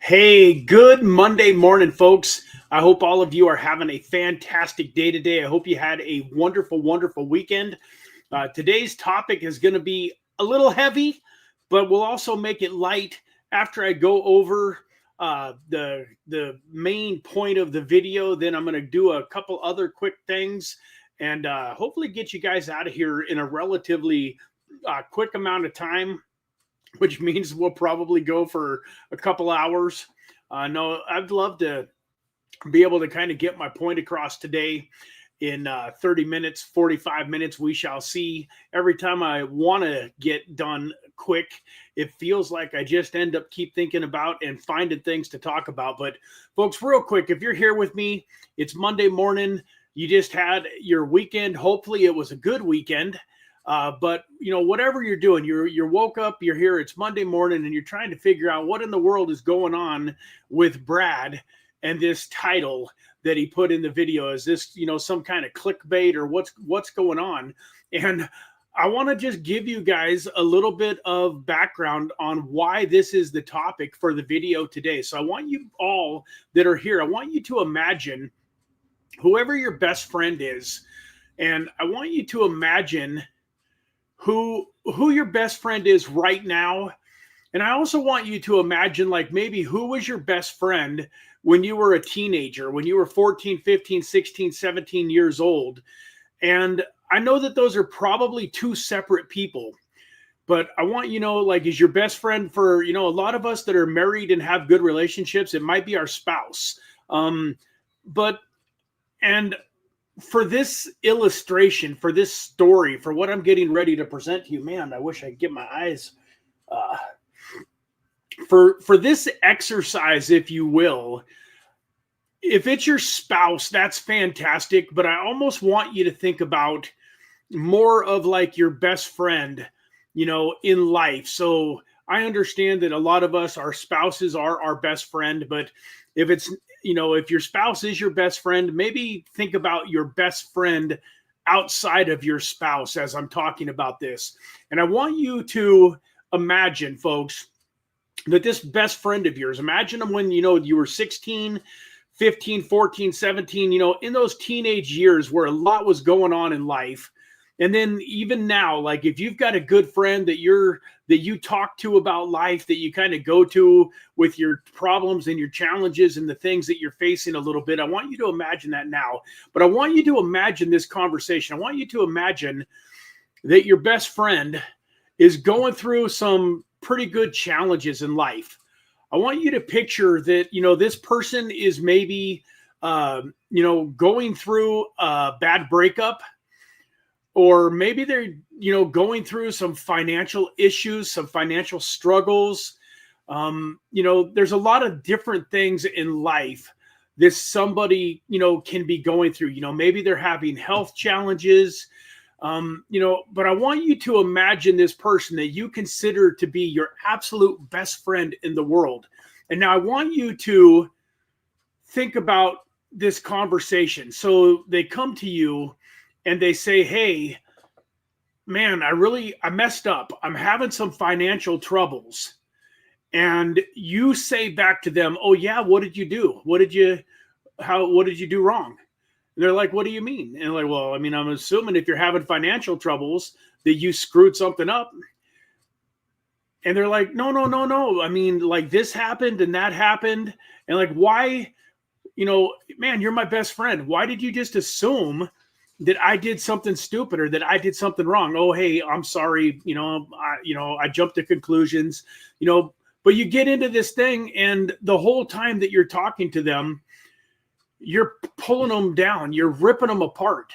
Hey, good Monday morning, folks. I hope all of you are having a fantastic day today. I hope you had a wonderful, wonderful weekend. Today's topic is going to be a little heavy, but we'll also make it light after I go over the main point of the video. Then I'm going to do a couple other quick things and hopefully get you guys out of here in a relatively quick amount of time, which means we'll probably go for a couple hours. No, I'd love to be able to kind of get my point across today in 30 minutes, 45 minutes. We shall see. Every time I want to get done quick, it feels like I just end up keep thinking about and finding things to talk about. But folks, real quick, if you're here with me, it's Monday morning. You just had your weekend. Hopefully it was a good weekend. But you know, whatever you're doing, you're woke up, you're here, it's Monday morning, and you're trying to figure out what in the world is going on with Brad and this title that he put in the video. Is this, you know, some kind of clickbait or what's going on? And I want to just give you guys a little bit of background on why this is the topic for the video today. So I want you all that are here, I want you to imagine whoever your best friend is, and I want you to imagine who your best friend is right now. And I also want you to imagine, like, maybe who was your best friend when you were a teenager, when you were 14, 15, 16, 17 years old. And I know that those are probably two separate people, but I want, you know, like, is your best friend for, you know, a lot of us that are married and have good relationships, it might be our spouse. And for this illustration, for this story, for what I'm getting ready to present to you, man, I wish I could get my eyes. For this exercise, if you will, if it's your spouse, that's fantastic. But I almost want you to think about more of like your best friend, you know, in life. So I understand that a lot of us, our spouses are our best friend, but if it's, you know, if your spouse is your best friend, maybe think about your best friend outside of your spouse as I'm talking about this. And I want you to imagine, folks, that this best friend of yours, imagine them when, you know, you were 16, 15, 14, 17, you know, in those teenage years where a lot was going on in life. And then even now, like, if you've got a good friend that you talk to about life, that you kind of go to with your problems and your challenges and the things that you're facing a little bit, I want you to imagine that now. But I want you to imagine this conversation. I want you to imagine that your best friend is going through some pretty good challenges in life. I want you to picture that, you know, this person is maybe, you know, going through a bad breakup. Or maybe they're, you know, going through some financial issues, some financial struggles. You know, there's a lot of different things in life that somebody, you know, can be going through. You know, maybe they're having health challenges, you know, but I want you to imagine this person that you consider to be your absolute best friend in the world. And now I want you to think about this conversation. So they come to you and they say, hey, man, I messed up. I'm having some financial troubles. And you say back to them, oh yeah, what did you do? What did you do wrong? And they're like, what do you mean? And like, well, I mean, I'm assuming if you're having financial troubles that you screwed something up. And they're like, no. I mean, like, this happened and that happened. And like, why, you know, man, you're my best friend. Why did you just assume that I did something stupid or that I did something wrong? Oh, hey, I'm sorry. You know, I jumped to conclusions, you know, but you get into this thing and the whole time that you're talking to them, you're pulling them down. You're ripping them apart.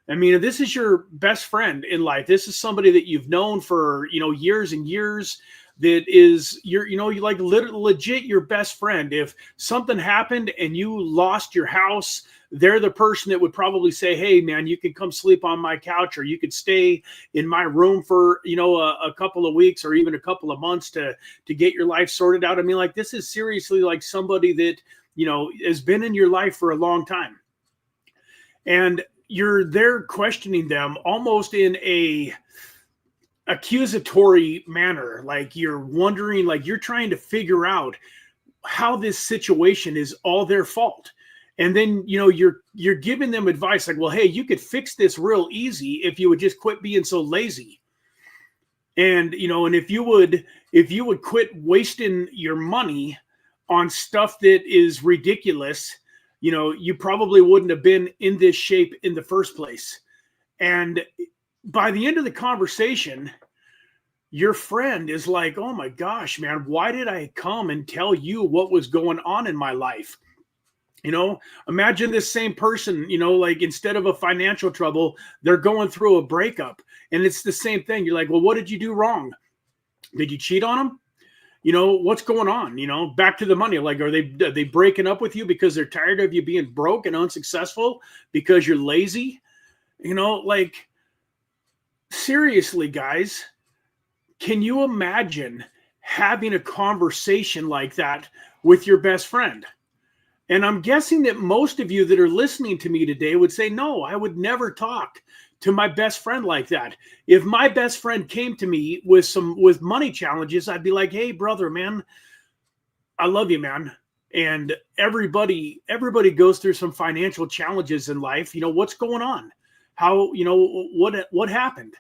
I mean, this is your best friend in life. This is somebody that you've known for, you know, years and years. That is you know, you like legit your best friend. If something happened and you lost your house, they're the person that would probably say, hey man, you can come sleep on my couch, or you could stay in my room for, you know, a couple of weeks or even a couple of months to get your life sorted out. I mean, like, this is seriously like somebody that, you know, has been in your life for a long time. And you're there questioning them almost in a accusatory manner. Like, you're wondering, like, you're trying to figure out how this situation is all their fault. And then, you know, you're giving them advice like, well, hey, you could fix this real easy if you would just quit being so lazy. And, you know, and if you would quit wasting your money on stuff that is ridiculous, you know, you probably wouldn't have been in this shape in the first place. And by the end of the conversation, your friend is like, oh my gosh, man, why did I come and tell you what was going on in my life? You know, imagine this same person, you know, like instead of a financial trouble, they're going through a breakup, and it's the same thing. You're like, well, what did you do wrong? Did you cheat on them? You know, what's going on? You know, back to the money. Like, are they breaking up with you because they're tired of you being broke and unsuccessful because you're lazy? You know, like, seriously, guys, can you imagine having a conversation like that with your best friend? And I'm guessing that most of you that are listening to me today would say, no, I would never talk to my best friend like that. If my best friend came to me with money challenges, I'd be like, hey, brother, man, I love you, man. And everybody goes through some financial challenges in life. You know, what's going on? How, you know, what happened?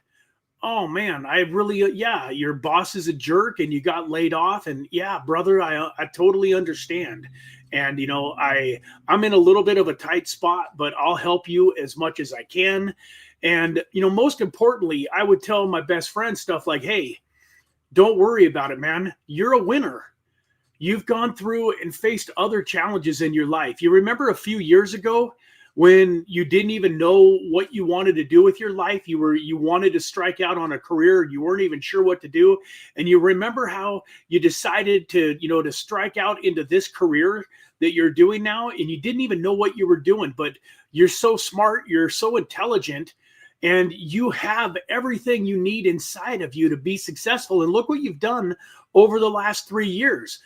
Oh man, I really, yeah, your boss is a jerk and you got laid off. And yeah, brother, I totally understand. And, you know, I'm in a little bit of a tight spot, but I'll help you as much as I can. And, you know, most importantly, I would tell my best friend stuff like, hey, don't worry about it, man. You're a winner. You've gone through and faced other challenges in your life. You remember a few years ago when you didn't even know what you wanted to do with your life? You wanted to strike out on a career. You weren't even sure what to do. And you remember how you decided to, you know, to strike out into this career that you're doing now, and you didn't even know what you were doing, but you're so smart, you're so intelligent, and you have everything you need inside of you to be successful. And look what you've done over the last 3 years.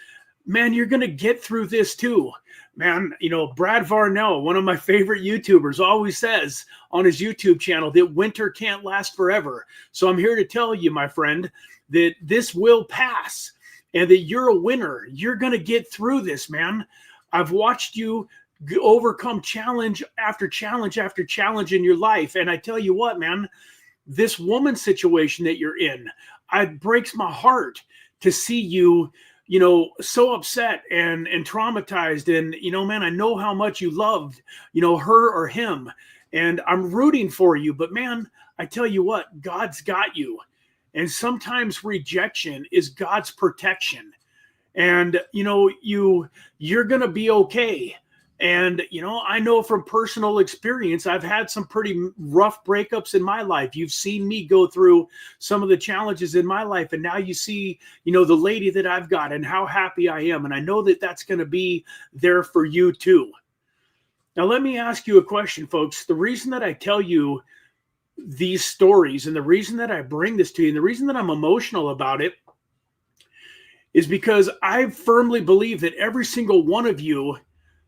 Man, you're going to get through this too. Man, you know, Brad Varnell, one of my favorite YouTubers, always says on his YouTube channel that winter can't last forever. So I'm here to tell you, my friend, that this will pass and that you're a winner. You're going to get through this, man. I've watched you overcome challenge after challenge after challenge in your life. And I tell you what, man, this woman situation that you're in, it breaks my heart to see you, you know, so upset and traumatized. And, you know, man, I know how much you loved, you know, her or him. And I'm rooting for you. But, man, I tell you what, God's got you. And sometimes rejection is God's protection. And, you know, you're going to be okay. And, you know, I know from personal experience, I've had some pretty rough breakups in my life. You've seen me go through some of the challenges in my life. And now you see, you know, the lady that I've got and how happy I am. And I know that that's going to be there for you too. Now, let me ask you a question, folks. The reason that I tell you these stories and the reason that I bring this to you and the reason that I'm emotional about it is because I firmly believe that every single one of you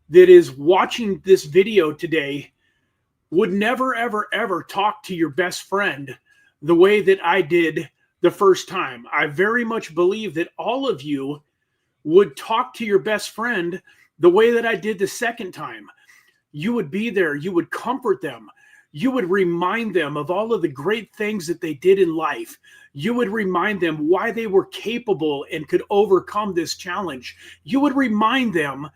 that is watching this video today would never, ever, ever talk to your best friend the way that I did the first time. I very much believe that all of you would talk to your best friend the way that I did the second time. You would be there. You would comfort them. You would remind them of all of the great things that they did in life. You would remind them why they were capable and could overcome this challenge. You would remind them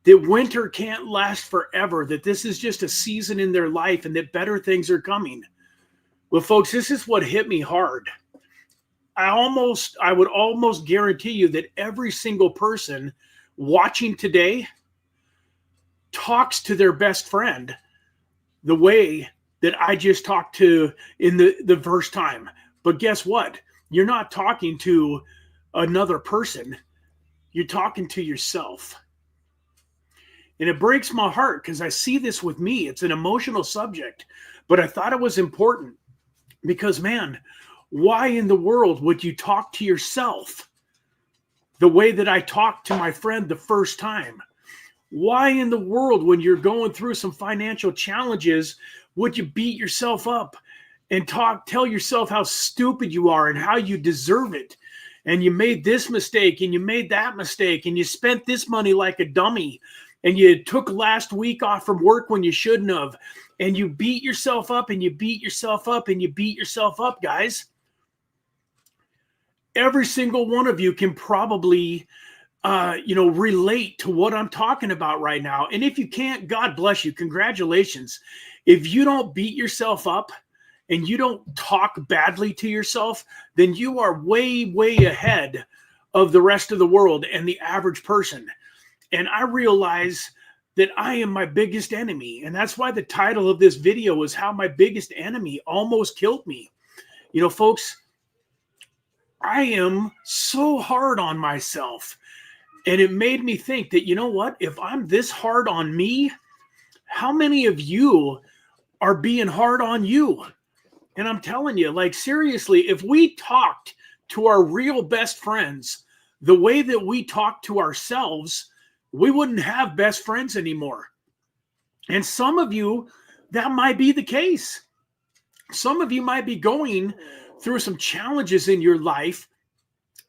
that winter can't last forever, that this is just a season in their life and that better things are coming. Well, folks, this is what hit me hard. I would almost guarantee you that every single person watching today talks to their best friend the way that I just talked to in the first time. But guess what? You're not talking to another person. You're talking to yourself. And it breaks my heart because I see this with me. It's an emotional subject, but I thought it was important because, man, why in the world would you talk to yourself the way that I talked to my friend the first time? Why in the world, when you're going through some financial challenges, would you beat yourself up and tell yourself how stupid you are and how you deserve it? and you made this mistake and you made that mistake and you spent this money like a dummy and you took last week off from work when you shouldn't have, and you beat yourself up and you beat yourself up and you beat yourself up, guys. Every single one of you can probably relate to what I'm talking about right now. And if you can't, God bless you. Congratulations. If you don't beat yourself up and you don't talk badly to yourself, then you are way, way ahead of the rest of the world and the average person. And I realize that I am my biggest enemy. And that's why the title of this video is How My Biggest Enemy Almost Killed Me. You know, folks, I am so hard on myself. And it made me think that, you know what, if I'm this hard on me, how many of you are being hard on you? And I'm telling you, like, seriously, if we talked to our real best friends the way that we talk to ourselves, we wouldn't have best friends anymore. And some of you, that might be the case. Some of you might be going through some challenges in your life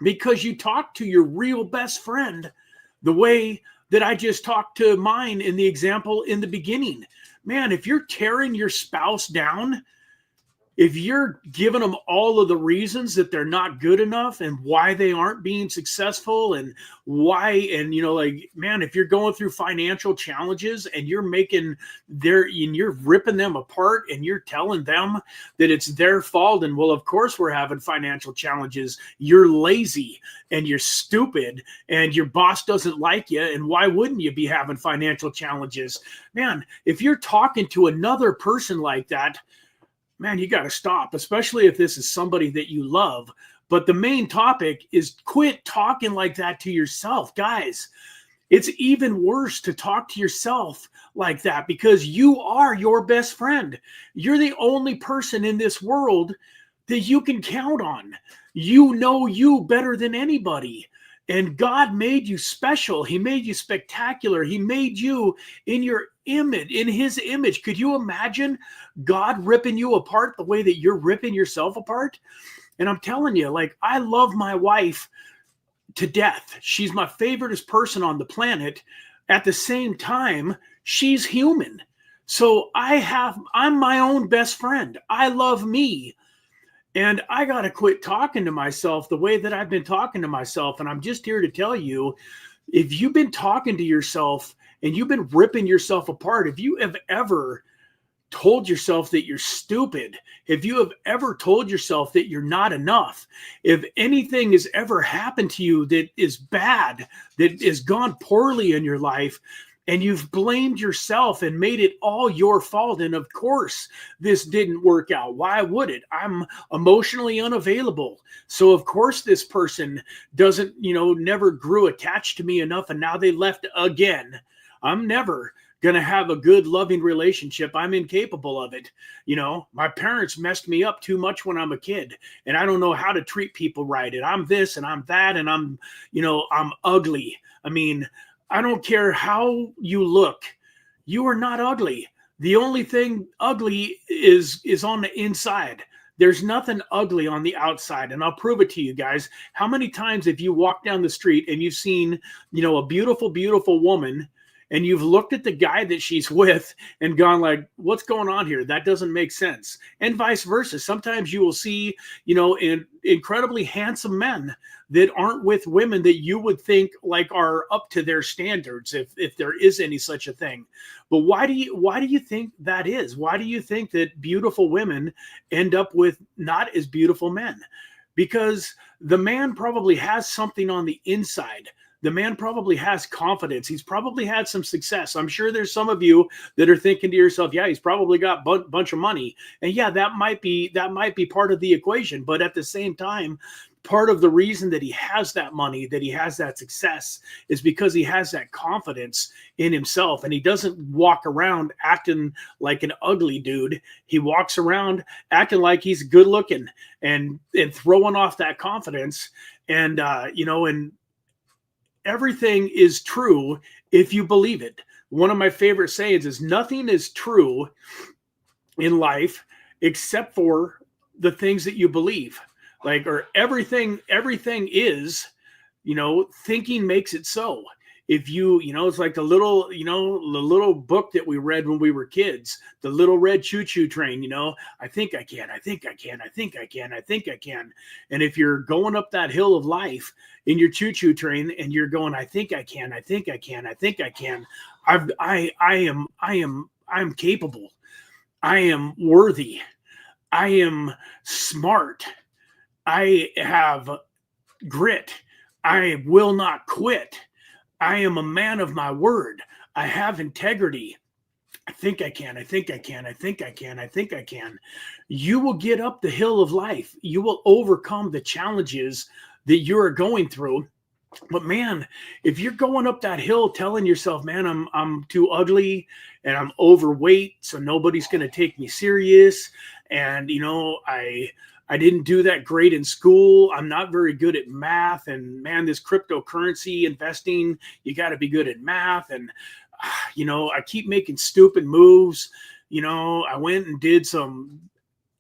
because you talk to your real best friend the way that I just talked to mine in the example in the beginning. Man, if you're tearing your spouse down, if you're giving them all of the reasons that they're not good enough and why they aren't being successful and why, and, man, if you're going through financial challenges and you're you're ripping them apart and you're telling them that it's their fault and, well, of course we're having financial challenges. You're lazy and you're stupid and your boss doesn't like you. And why wouldn't you be having financial challenges? Man, if you're talking to another person like that, man, you got to stop, especially if this is somebody that you love. But the main topic is quit talking like that to yourself. Guys, it's even worse to talk to yourself like that because you are your best friend. You're the only person in this world that you can count on. You know you better than anybody. And God made you special. He made you spectacular. He made you in your image, in his image. Could you imagine God ripping you apart the way that you're ripping yourself apart? And I'm telling you, like, I love my wife to death. She's my favoriteest person on the planet. At the same time, she's human. So I'm my own best friend. I love me. And I got to quit talking to myself the way that I've been talking to myself. And I'm just here to tell you, if you've been talking to yourself and you've been ripping yourself apart, if you have ever told yourself that you're stupid, if you have ever told yourself that you're not enough, if anything has ever happened to you that is bad, that has gone poorly in your life, and you've blamed yourself and made it all your fault. And of course, this didn't work out. Why would it? I'm emotionally unavailable. So of course, this person doesn't, never grew attached to me enough. And now they left again. I'm never going to have a good, loving relationship. I'm incapable of it. My parents messed me up too much when I'm a kid, and I don't know how to treat people right. And I'm this and I'm that, and I'm ugly. I mean, I don't care how you look. You are not ugly. The only thing ugly is on the inside. There's nothing ugly on the outside. And I'll prove it to you guys. How many times have you walked down the street and you've seen, a beautiful, beautiful woman, and you've looked at the guy that she's with and gone like, what's going on here? That doesn't make sense. And vice versa. Sometimes you will see, incredibly handsome men that aren't with women that you would think like are up to their standards, if there is any such a thing. But why do you think that is? Why do you think that beautiful women end up with not as beautiful men? Because the man probably has something on the inside. The man probably has confidence. He's probably had some success. I'm sure there's some of you that are thinking to yourself, yeah, he's probably got a bunch of money. And yeah, that might be part of the equation. But at the same time, part of the reason that he has that money, that he has that success, is because he has that confidence in himself. And he doesn't walk around acting like an ugly dude. He walks around acting like he's good looking and throwing off that confidence. And, and everything is true if you believe it. One of my favorite sayings is nothing is true in life except for the things that you believe. like, or everything is, thinking makes it so. If you, it's like the little book that we read when we were kids, the little red choo-choo train, I think I can, I think I can, I think I can, I think I can. And if you're going up that hill of life in your choo-choo train and you're going, I think I can, I think I can, I think I can, I'm capable. I am worthy. I am smart. I have grit. I will not quit. I am a man of my word. I have integrity. I think I can. I think I can. I think I can. I think I can. You will get up the hill of life. You will overcome the challenges that you're going through. But man, if you're going up that hill telling yourself, man, I'm too ugly and I'm overweight, so nobody's going to take me serious. And, I didn't do that great in school. I'm not very good at math. And man, this cryptocurrency investing, you got to be good at math. And, I keep making stupid moves. I went and did some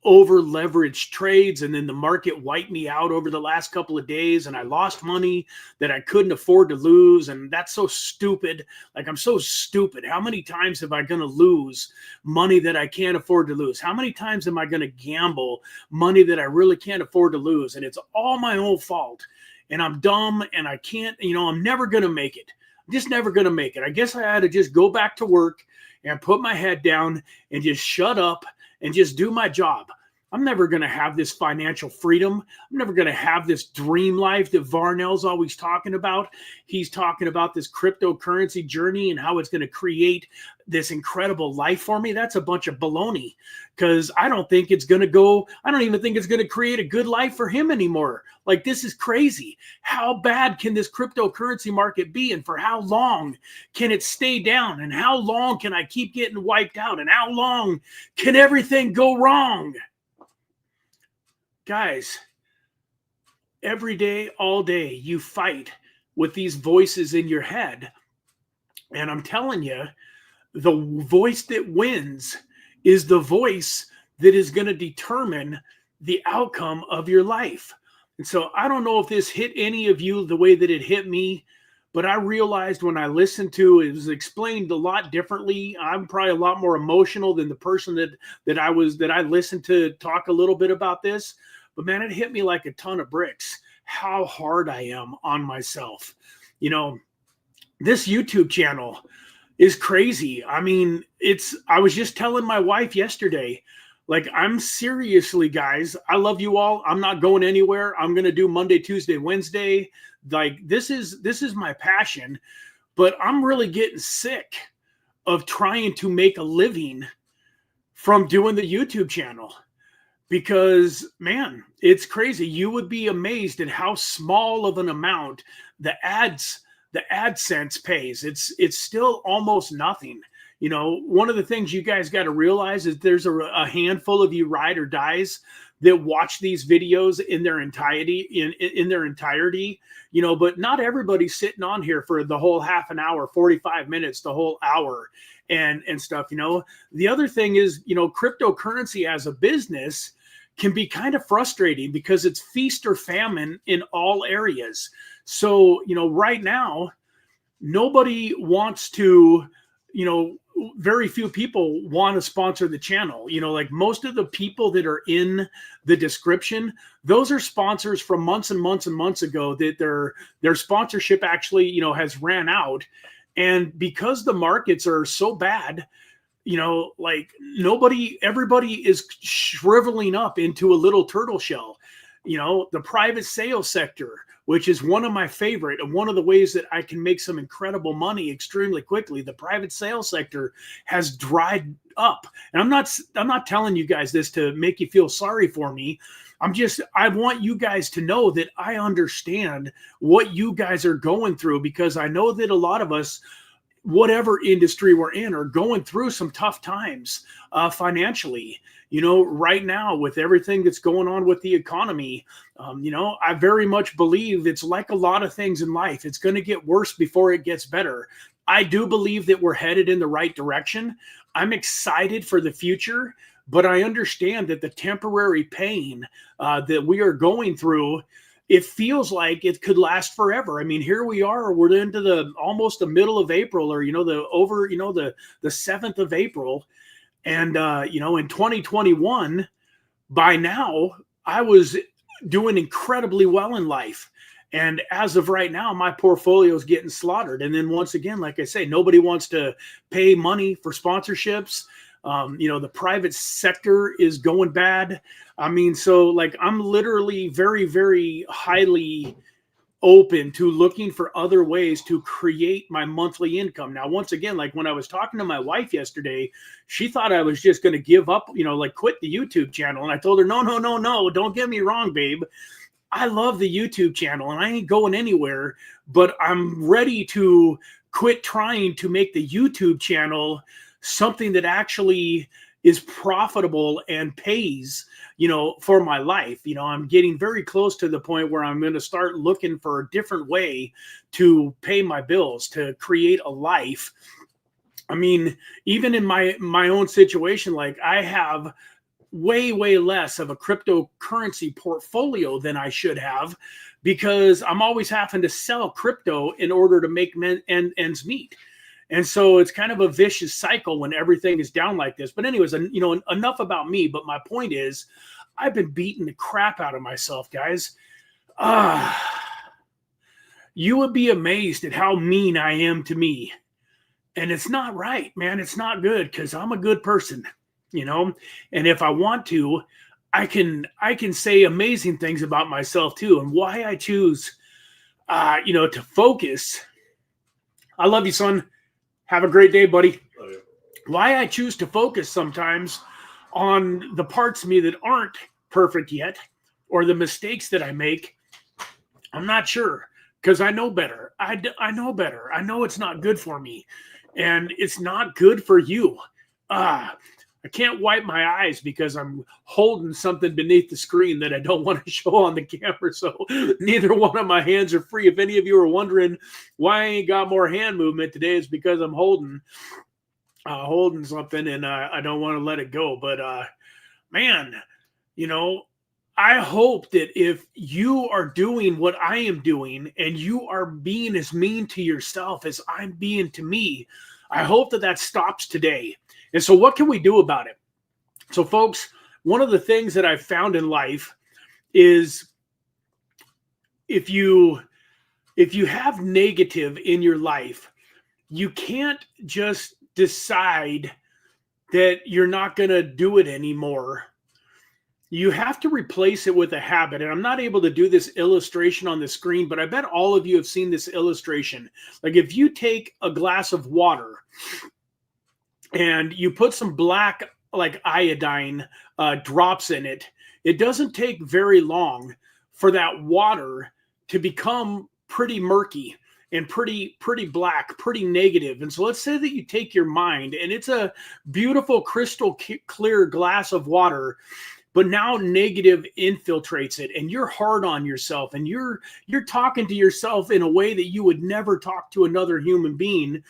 over leveraged trades, and then the market wiped me out over the last couple of days, and I lost money that I couldn't afford to lose. And that's so stupid. Like, I'm so stupid. How many times am I going to lose money that I can't afford to lose? How many times am I going to gamble money that I really can't afford to lose? And it's all my own fault. And I'm dumb, and I can't, I'm never going to make it. I'm just never going to make it. I guess I had to just go back to work and put my head down and just shut up and just do my job. I'm never going to have this financial freedom. I'm never going to have this dream life that Varnell's always talking about. He's talking about this cryptocurrency journey and how it's going to create this incredible life for me. That's a bunch of baloney, because I don't think it's going to go. I don't even think it's going to create a good life for him anymore. Like, this is crazy. How bad can this cryptocurrency market be? And for how long can it stay down? And how long can I keep getting wiped out? And how long can everything go wrong? Guys, every day, all day, you fight with these voices in your head. And I'm telling you, the voice that wins is the voice that is going to determine the outcome of your life. And so I don't know if this hit any of you the way that it hit me, but I realized when I listened to it, it was explained a lot differently. I'm probably a lot more emotional than the person that I listened to talk a little bit about this. But man, it hit me like a ton of bricks how hard I am on myself. This YouTube channel is crazy. I mean, I was just telling my wife yesterday, like, I'm seriously, guys, I love you all. I'm not going anywhere. I'm going to do Monday, Tuesday, Wednesday. Like, this is my passion, but I'm really getting sick of trying to make a living from doing the YouTube channel. Because, man, it's crazy. You would be amazed at how small of an amount the AdSense pays. It's still almost nothing. One of the things you guys got to realize is there's a handful of you ride or dies that watch these videos in their entirety, in their entirety, but not everybody's sitting on here for the whole half an hour, 45 minutes, the whole hour and stuff. The other thing is, cryptocurrency as a business can be kind of frustrating because it's feast or famine in all areas. So, right now, nobody wants to, very few people want to sponsor the channel. Like, most of the people that are in the description, those are sponsors from months and months and months ago that their sponsorship actually, has ran out. And because the markets are so bad, like, everybody is shriveling up into a little turtle shell. The private sales sector, which is one of my favorite and one of the ways that I can make some incredible money extremely quickly. The private sales sector has dried up. And I'm not telling you guys this to make you feel sorry for me. I want you guys to know that I understand what you guys are going through, because I know that a lot of us, whatever industry we're in, are going through some tough times financially. Right now, with everything that's going on with the economy, I very much believe it's like a lot of things in life. It's going to get worse before it gets better. I do believe that we're headed in the right direction. I'm excited for the future, but I understand that the temporary pain that we are going through, it feels like it could last forever. I mean, here we are, we're into almost the middle of April, or, the 7th of April. And, in 2021, by now, I was doing incredibly well in life. And as of right now, my portfolio is getting slaughtered. And then once again, like I say, nobody wants to pay money for sponsorships. The private sector is going bad. I mean, so like I'm literally very, very highly open to looking for other ways to create my monthly income. Now, once again, like when I was talking to my wife yesterday, she thought I was just going to give up, like quit the YouTube channel. And I told her, no, don't get me wrong, babe. I love the YouTube channel and I ain't going anywhere, but I'm ready to quit trying to make the YouTube channel something that actually is profitable and pays, for my life. I'm getting very close to the point where I'm going to start looking for a different way to pay my bills, to create a life. I mean, even in my own situation, like I have way less of a cryptocurrency portfolio than I should have, because I'm always having to sell crypto in order to make ends meet. And so it's kind of a vicious cycle when everything is down like this. But anyways, enough about me. But my point is, I've been beating the crap out of myself, guys. You would be amazed at how mean I am to me. And it's not right, man. It's not good, because I'm a good person, and if I want to, I can say amazing things about myself too. And why I choose, to focus. I love you, son. Have a great day, buddy. Why I choose to focus sometimes on the parts of me that aren't perfect yet, or the mistakes that I make, I'm not sure, because I know better. I know better. I know it's not good for me, and it's not good for you. I can't wipe my eyes because I'm holding something beneath the screen that I don't want to show on the camera. So neither one of my hands are free. If any of you are wondering why I ain't got more hand movement today, it's because I'm holding something and I don't want to let it go. But man, I hope that if you are doing what I am doing and you are being as mean to yourself as I'm being to me, I hope that stops today. And so what can we do about it? So folks, one of the things that I've found in life is if you have negative in your life, you can't just decide that you're not going to do it anymore. You have to replace it with a habit. And I'm not able to do this illustration on the screen, but I bet all of you have seen this illustration. Like if you take a glass of water and you put some black, like iodine drops in it, it doesn't take very long for that water to become pretty murky and pretty black, pretty negative. And so let's say that you take your mind and it's a beautiful crystal clear glass of water, but now negative infiltrates it and you're hard on yourself and you're talking to yourself in a way that you would never talk to another human being.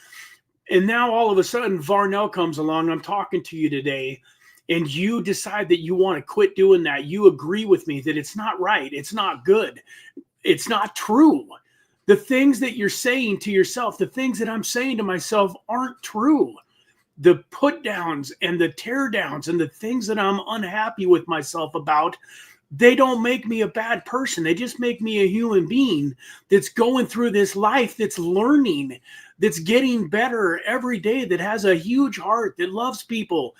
And now all of a sudden Varnell comes along, I'm talking to you today, and you decide that you want to quit doing that. You agree with me that it's not right. It's not good. It's not true. The things that you're saying to yourself, the things that I'm saying to myself aren't true. The put downs and the tear downs and the things that I'm unhappy with myself about, they don't make me a bad person. They just make me a human being that's going through this life, that's learning, that's getting better every day, that has a huge heart, that loves people,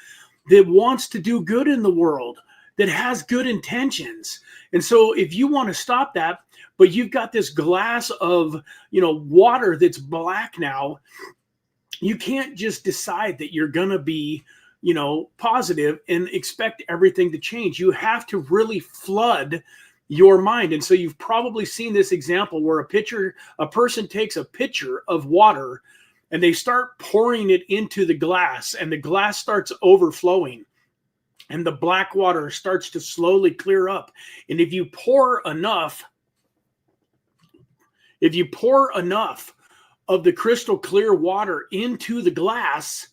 that wants to do good in the world, that has good intentions. And so if you want to stop that, but you've got this glass of, water that's black now, you can't just decide that you're going to be, positive and expect everything to change. You have to really flood your mind. And so you've probably seen this example where a person takes a pitcher of water and they start pouring it into the glass and the glass starts overflowing and the black water starts to slowly clear up. And if you pour enough of the crystal clear water into the glass,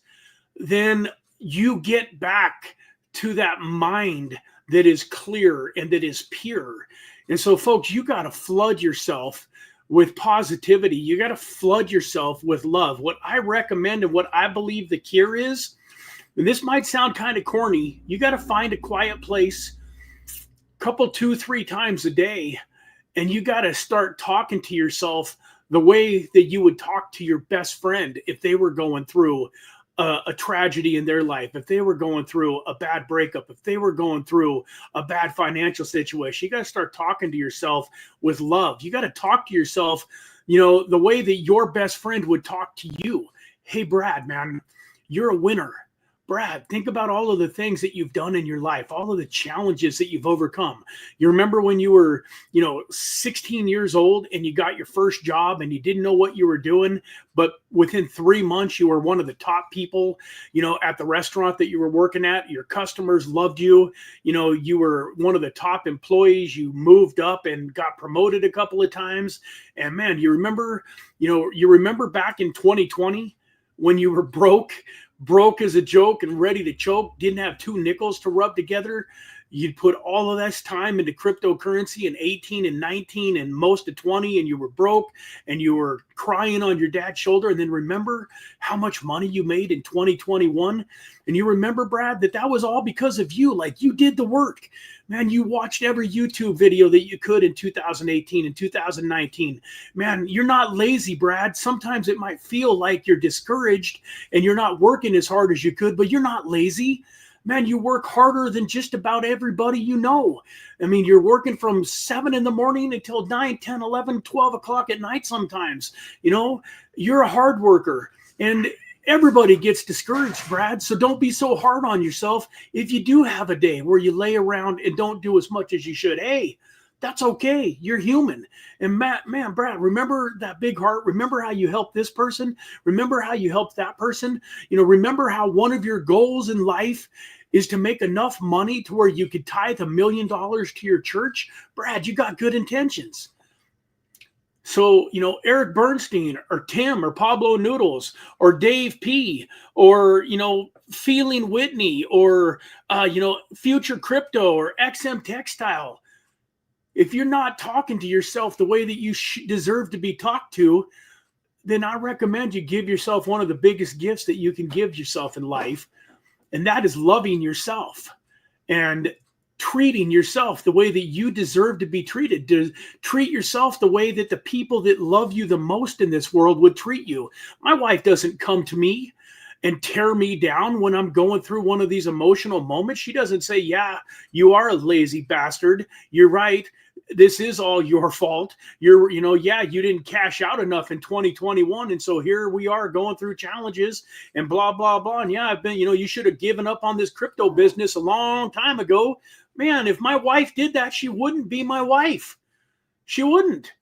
then you get back to that mind that is clear and that is pure. And so, folks, you got to flood yourself with positivity. You got to flood yourself with love. What I recommend and what I believe the cure is, and this might sound kind of corny, you got to find a quiet place couple, 2, 3 times a day, and you got to start talking to yourself the way that you would talk to your best friend if they were going through a tragedy in their life, if they were going through a bad breakup, if they were going through a bad financial situation. You got to start talking to yourself with love. You got to talk to yourself, the way that your best friend would talk to you. Hey, Brad, man, you're a winner. Brad, think about all of the things that you've done in your life, all of the challenges that you've overcome. You remember when you were, 16 years old and you got your first job and you didn't know what you were doing, but within 3 months, you were one of the top people, at the restaurant that you were working at. Your customers loved you. You were one of the top employees. You moved up and got promoted a couple of times. And man, you remember back in 2020 when you were broke as a joke and ready to choke, didn't have 2 nickels to rub together. You'd put all of this time into cryptocurrency in 18 and 19 and most of 20, and you were broke and you were crying on your dad's shoulder. And then remember how much money you made in 2021. And you remember, Brad, that was all because of you. Like, you did the work. Man, you watched every YouTube video that you could in 2018 and 2019. Man, you're not lazy, Brad. Sometimes it might feel like you're discouraged and you're not working as hard as you could, but you're not lazy. Man, you work harder than just about everybody you know. I mean, you're working from 7 in the morning until 9, 10, 11, 12 o'clock at night sometimes. You're a hard worker. And everybody gets discouraged, Brad. So don't be so hard on yourself if you do have a day where you lay around and don't do as much as you should. Hey, that's okay. You're human. And Brad, remember that big heart? Remember how you helped this person? Remember how you helped that person? Remember how one of your goals in life is to make enough money to where you could tithe $1 million to your church? Brad, you got good intentions. So, Eric Bernstein or Tim or Pablo Noodles or Dave P or, Feeling Whitney or, Future Crypto or XM Textile. If you're not talking to yourself the way that you deserve to be talked to, then I recommend you give yourself one of the biggest gifts that you can give yourself in life. And that is loving yourself and treating yourself the way that you deserve to be treated. To treat yourself the way that the people that love you the most in this world would treat you. My wife doesn't come to me and tear me down when I'm going through one of these emotional moments. She doesn't say, yeah, you are a lazy bastard. You're right. This is all your fault. You didn't cash out enough in 2021. And so here we are going through challenges and blah, blah, blah. And yeah, I've been, you should have given up on this crypto business a long time ago. Man, if my wife did that, she wouldn't be my wife. She wouldn't.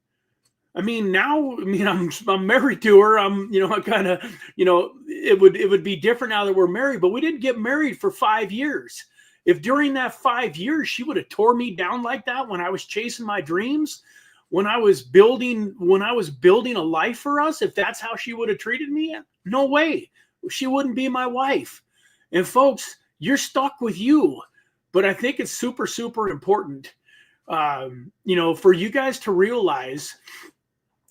I'm married to her. I kind of, it would be different now that we're married, but we didn't get married for 5 years. If during that 5 years, she would have tore me down like that when I was chasing my dreams, when I was building a life for us, if that's how she would have treated me, no way. She wouldn't be my wife. And folks, you're stuck with you. But I think it's super, super important, for you guys to realize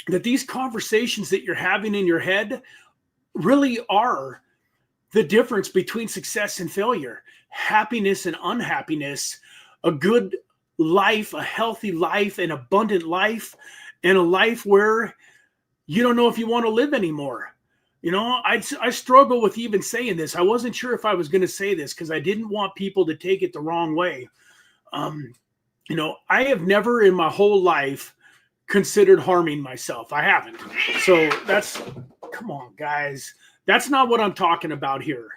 that these conversations that you're having in your head really are the difference between success and failure, happiness and unhappiness, a good life, a healthy life, an abundant life, and a life where you don't know if you want to live anymore. I struggle with even saying this. I wasn't sure if I was going to say this because I didn't want people to take it the wrong way. I have never in my whole life considered harming myself. I haven't. So come on, guys. That's not what I'm talking about here.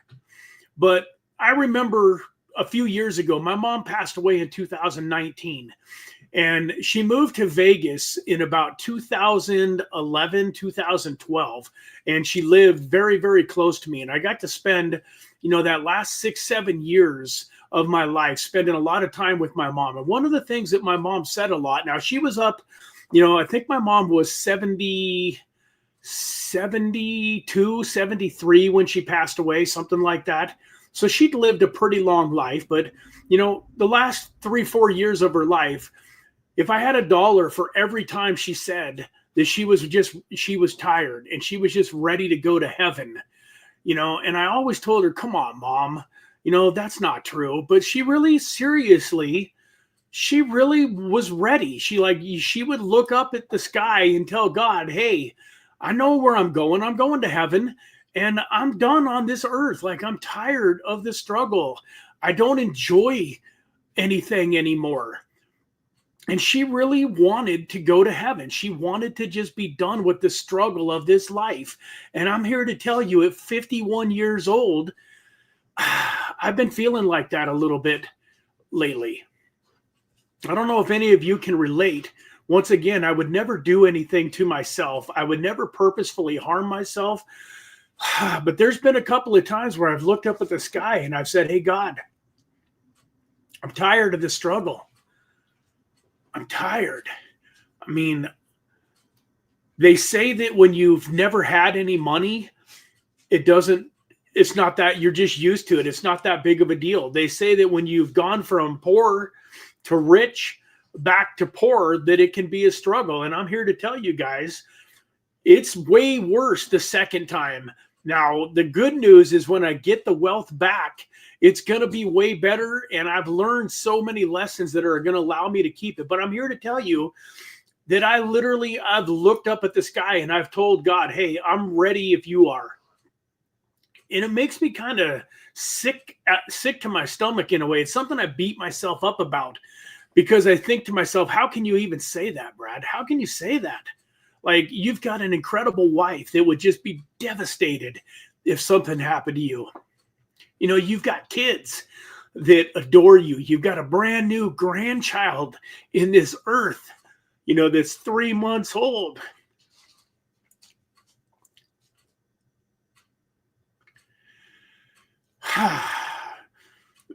But I remember a few years ago, my mom passed away in 2019. And she moved to Vegas in about 2011, 2012. And she lived very, very close to me. And I got to spend, that last 6-7 years of my life spending a lot of time with my mom. And one of the things that my mom said a lot, now she was up, I think my mom was 72, 73 when she passed away, something like that. So she'd lived a pretty long life, but the last 3-4 years of her life, if I had $1 for every time she said that she was tired and she was just ready to go to heaven, and I always told her, come on, Mom, that's not true. But she really seriously, she really was ready. She would look up at the sky and tell God, hey, I know where I'm going. I'm going to heaven, and I'm done on this earth. Like, I'm tired of the struggle. I don't enjoy anything anymore. And she really wanted to go to heaven. She wanted to just be done with the struggle of this life. And I'm here to tell you, at 51 years old, I've been feeling like that a little bit lately. I don't know if any of you can relate. Once again, I would never do anything to myself. I would never purposefully harm myself. But there's been a couple of times where I've looked up at the sky and I've said, hey, God, I'm tired of the struggle. I'm tired. I mean, they say that when you've never had any money, it's not that you're just used to it. It's not that big of a deal. They say that when you've gone from poor to rich back to poor, that it can be a struggle. And I'm here to tell you guys, it's way worse the second time. Now, the good news is when I get the wealth back, it's going to be way better. And I've learned so many lessons that are going to allow me to keep it. But I'm here to tell you that I've looked up at the sky and I've told God, hey, I'm ready if you are. And it makes me kind of sick to my stomach in a way. It's something I beat myself up about, because I think to myself, how can you even say that, Brad? How can you say that? Like, you've got an incredible wife that would just be devastated if something happened to you. You've got kids that adore you. You've got a brand new grandchild in this earth, that's 3 months old.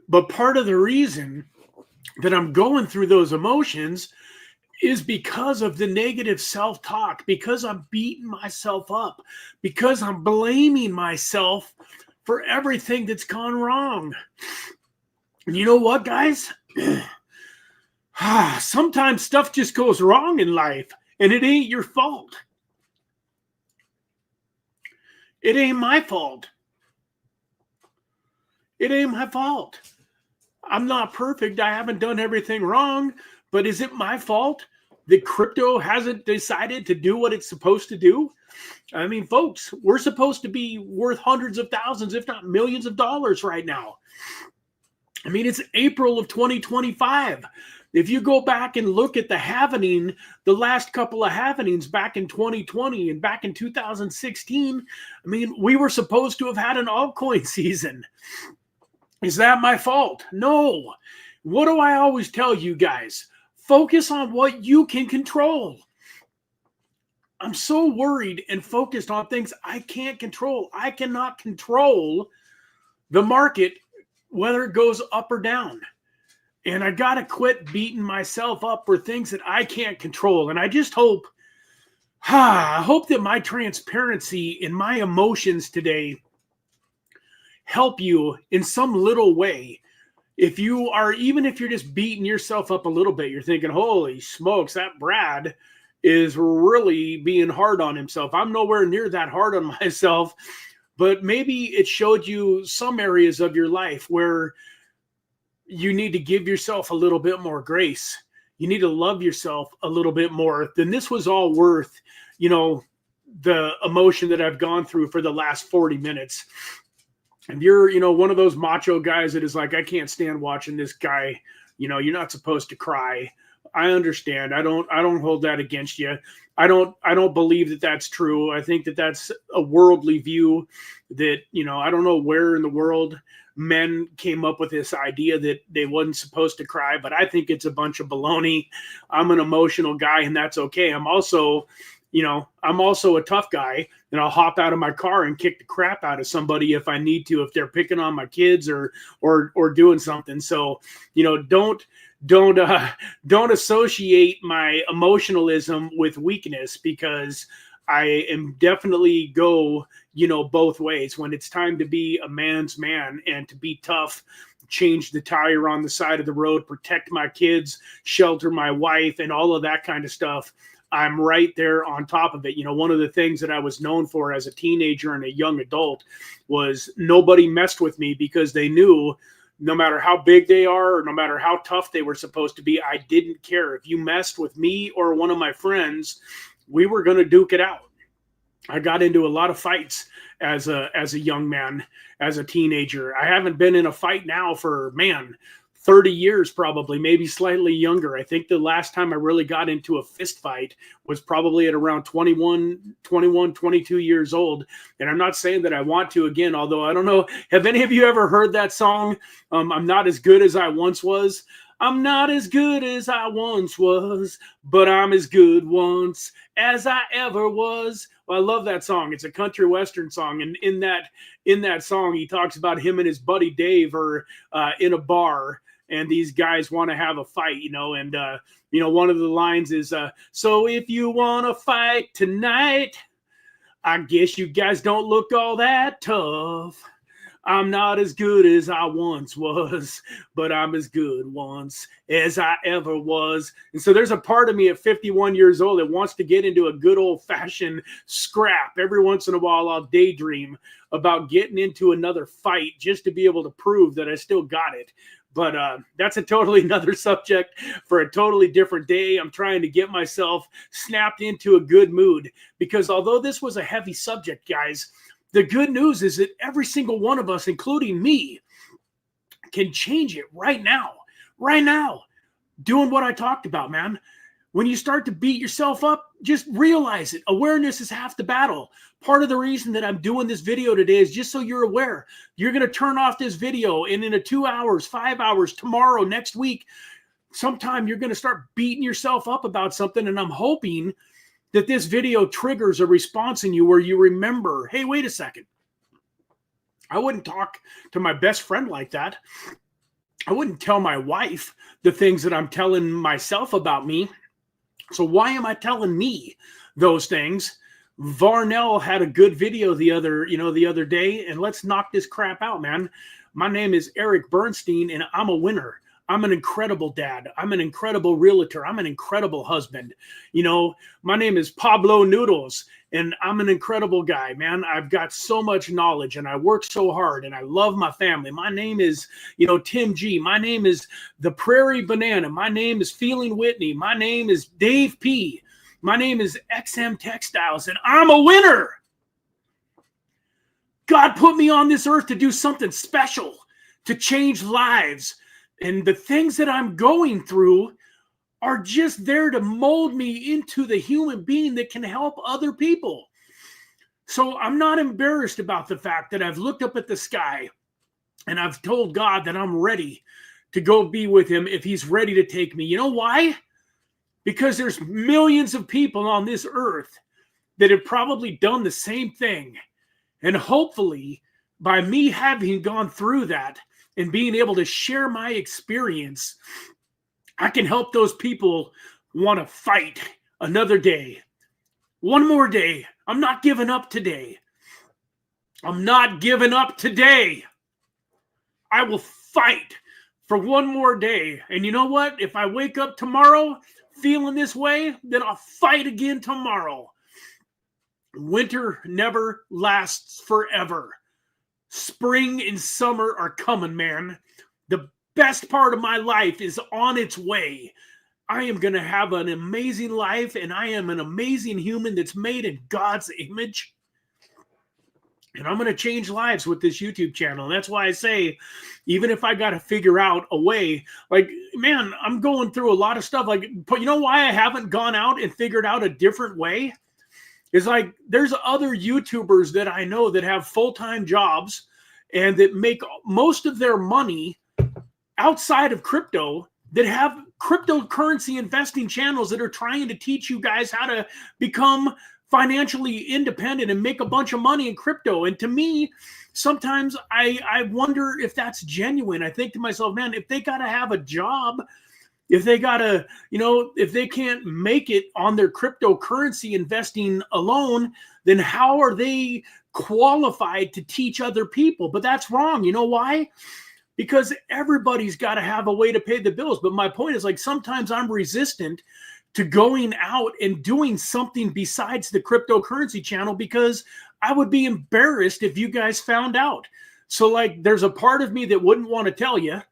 But part of the reason that I'm going through those emotions is because of the negative self-talk, because I'm beating myself up, because I'm blaming myself for everything that's gone wrong. And you know what, guys? Sometimes stuff just goes wrong in life, and it ain't your fault. It ain't my fault. It ain't my fault. I'm not perfect. I haven't done everything wrong. But is it my fault that crypto hasn't decided to do what it's supposed to do? I mean, folks, we're supposed to be worth hundreds of thousands, if not millions of dollars right now. I mean, it's April of 2025. If you go back and look at the last couple of halvenings back in 2020 and back in 2016, I mean, we were supposed to have had an altcoin season. Is that my fault? No. What do I always tell you guys? Focus on what you can control. I'm so worried and focused on things I can't control. I cannot control the market, whether it goes up or down. And I got to quit beating myself up for things that I can't control. And I just hope that my transparency and my emotions today help you in some little way. Even if you're just beating yourself up a little bit, you're thinking, holy smokes, that Brad is really being hard on himself. I'm nowhere near that hard on myself, but maybe it showed you some areas of your life where you need to give yourself a little bit more grace. You need to love yourself a little bit more. Then this was all worth, the emotion that I've gone through for the last 40 minutes. And you're, one of those macho guys that is like, I can't stand watching this guy. You're not supposed to cry. I understand. I don't hold that against you. I don't believe that that's true. I think that that's a worldly view that, I don't know where in the world men came up with this idea that they wasn't supposed to cry, but I think it's a bunch of baloney. I'm an emotional guy, and that's okay. I'm also a tough guy, and I'll hop out of my car and kick the crap out of somebody if I need to, if they're picking on my kids or doing something. So, don't associate my emotionalism with weakness, because I am definitely go, both ways. When it's time to be a man's man and to be tough, change the tire on the side of the road, protect my kids, shelter my wife, and all of that kind of stuff, I'm right there on top of it. One of the things that I was known for as a teenager and a young adult was nobody messed with me, because they knew no matter how big they are or no matter how tough they were supposed to be, I didn't care. If you messed with me or one of my friends, we were going to duke it out. I got into a lot of fights as a young man, as a teenager. I haven't been in a fight now for, 30 years probably, maybe slightly younger. I think the last time I really got into a fist fight was probably at around 22 years old. And I'm not saying that I want to again, although I don't know, have any of you ever heard that song? I'm not as good as I once was. I'm not as good as I once was, but I'm as good once as I ever was. Well, I love that song. It's a country western song. And in that song, he talks about him and his buddy Dave are in a bar, and these guys want to have a fight, and one of the lines is, so if you want to fight tonight, I guess you guys don't look all that tough. I'm not as good as I once was, but I'm as good once as I ever was. And so there's a part of me at 51 years old that wants to get into a good old-fashioned scrap. Every once in a while, I'll daydream about getting into another fight just to be able to prove that I still got it. But that's a totally another subject for a totally different day. I'm trying to get myself snapped into a good mood, because although this was a heavy subject, guys, the good news is that every single one of us, including me, can change it right now, doing what I talked about, man. When you start to beat yourself up, just realize it. Awareness is half the battle. Part of the reason that I'm doing this video today is just so you're aware. You're going to turn off this video, and in 2 hours, 5 hours, tomorrow, next week, sometime you're going to start beating yourself up about something, and I'm hoping that this video triggers a response in you where you remember, hey, wait a second. I wouldn't talk to my best friend like that. I wouldn't tell my wife the things that I'm telling myself about me. So why am I telling me those things? Varnell had a good video the other day, and let's knock this crap out, man. My name is Eric Bernstein, and I'm a winner. I'm an incredible dad. I'm an incredible realtor. I'm an incredible husband. My name is Pablo Noodles, and I'm an incredible guy, man. I've got so much knowledge, and I work so hard, and I love my family. My name is, Tim G. My name is the Prairie Banana. My name is Feeling Whitney. My name is Dave P. My name is XM Textiles, and I'm a winner. God put me on this earth to do something special, to change lives. And the things that I'm going through are just there to mold me into the human being that can help other people. So I'm not embarrassed about the fact that I've looked up at the sky and I've told God that I'm ready to go be with him if he's ready to take me. You know why? Because there's millions of people on this earth that have probably done the same thing. And hopefully, by me having gone through that and being able to share my experience, I can help those people want to fight another day. One more day. I'm not giving up today. I'm not giving up today. I will fight for one more day. And you know what? If I wake up tomorrow feeling this way, then I'll fight again tomorrow. Winter never lasts forever. Spring and summer are coming, man. The best part of my life is on its way. I am going to have an amazing life, and I am an amazing human that's made in God's image. And I'm going to change lives with this YouTube channel. And that's why I say, even if I got to figure out a way, like, man, I'm going through a lot of stuff. Like, but you know why I haven't gone out and figured out a different way? It's like, there's other YouTubers that I know that have full-time jobs and that make most of their money outside of crypto, that have cryptocurrency investing channels that are trying to teach you guys how to become financially independent and make a bunch of money in crypto. And to me, sometimes I wonder if that's genuine. I think to myself, man, if they got to have a job If they gotta, if they can't make it on their cryptocurrency investing alone, then how are they qualified to teach other people? But that's wrong. You know why? Because everybody's got to have a way to pay the bills. But my point is, like, sometimes I'm resistant to going out and doing something besides the cryptocurrency channel because I would be embarrassed if you guys found out. So, like, there's a part of me that wouldn't want to tell you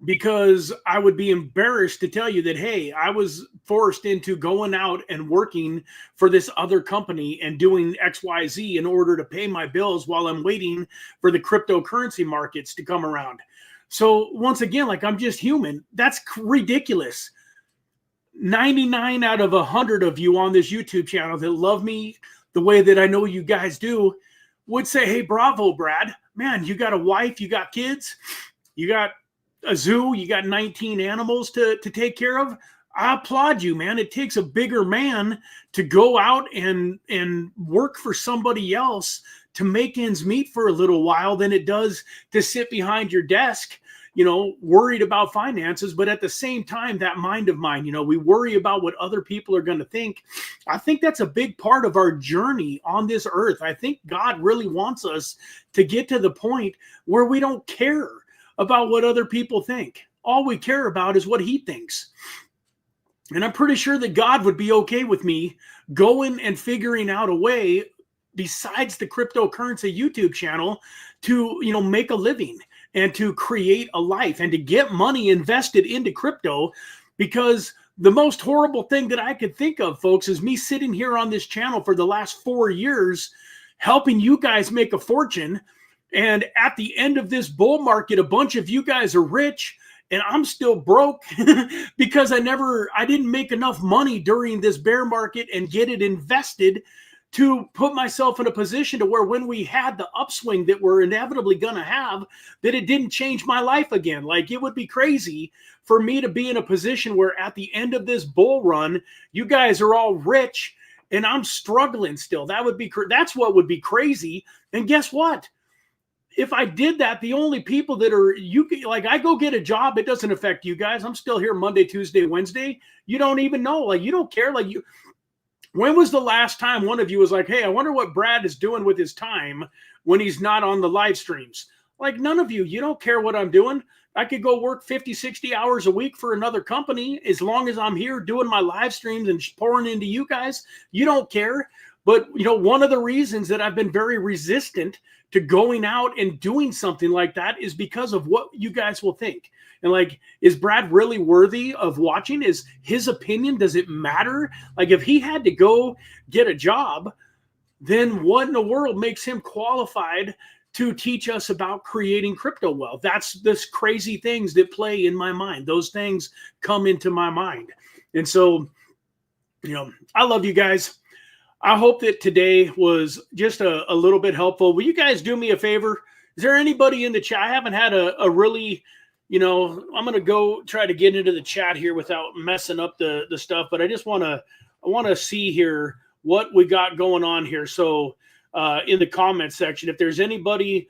because I would be embarrassed to tell you that, hey, I was forced into going out and working for this other company and doing XYZ in order to pay my bills while I'm waiting for the cryptocurrency markets to come around. So once again, like, I'm just human. That's ridiculous. 99 out of 100 of you on this YouTube channel that love me the way that I know you guys do would say, hey, bravo, Brad. Man, you got a wife, you got kids, you got a zoo, you got 19 animals to take care of. I applaud you, man. It takes a bigger man to go out and work for somebody else to make ends meet for a little while than it does to sit behind your desk, worried about finances. But at the same time, that mind of mine, we worry about what other people are going to think. I think that's a big part of our journey on this earth. I think God really wants us to get to the point where we don't care about what other people think. All we care about is what he thinks. And I'm pretty sure that God would be okay with me going and figuring out a way besides the cryptocurrency YouTube channel to, make a living and to create a life and to get money invested into crypto. Because the most horrible thing that I could think of, folks, is me sitting here on this channel for the last 4 years, helping you guys make a fortune. And at the end of this bull market, a bunch of you guys are rich and I'm still broke because I didn't make enough money during this bear market and get it invested to put myself in a position to where when we had the upswing that we're inevitably going to have, that it didn't change my life again. Like, it would be crazy for me to be in a position where at the end of this bull run, you guys are all rich and I'm struggling still. That's what would be crazy. And guess what? If I did that, the only people that are, I go get a job, it doesn't affect you guys. I'm still here Monday, Tuesday, Wednesday. You don't even know. Like, you don't care. When was the last time one of you was like, hey, I wonder what Brad is doing with his time when he's not on the live streams? Like, none of you don't care what I'm doing. I could go work 50, 60 hours a week for another company. As long as I'm here doing my live streams and pouring into you guys, you don't care. But, one of the reasons that I've been very resistant to going out and doing something like that is because of what you guys will think. And like, is Brad really worthy of watching? Is his opinion, does it matter? Like, if he had to go get a job, then what in the world makes him qualified to teach us about creating crypto wealth? That's this crazy things that play in my mind. Those things come into my mind. And so, I love you guys. I hope that today was just a little bit helpful. Will you guys do me a favor? Is there anybody in the chat? I haven't had a really, I'm going to go try to get into the chat here without messing up the stuff, but I just want to see here what we got going on here. So in the comment section, if there's anybody,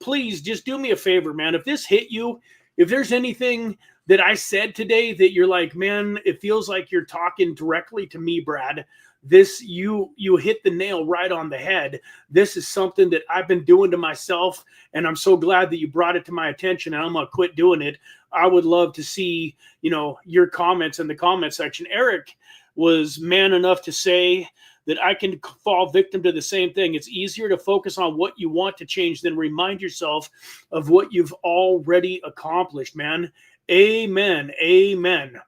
please just do me a favor, man. If this hit you, if there's anything that I said today that you're like, man, it feels like you're talking directly to me, Brad, this, you hit the nail right on the head. This is something that I've been doing to myself, and I'm so glad that you brought it to my attention, and I'm going to quit doing it. I would love to see, your comments in the comment section. Eric was man enough to say that I can fall victim to the same thing. It's easier to focus on what you want to change than remind yourself of what you've already accomplished, man. Amen. Amen.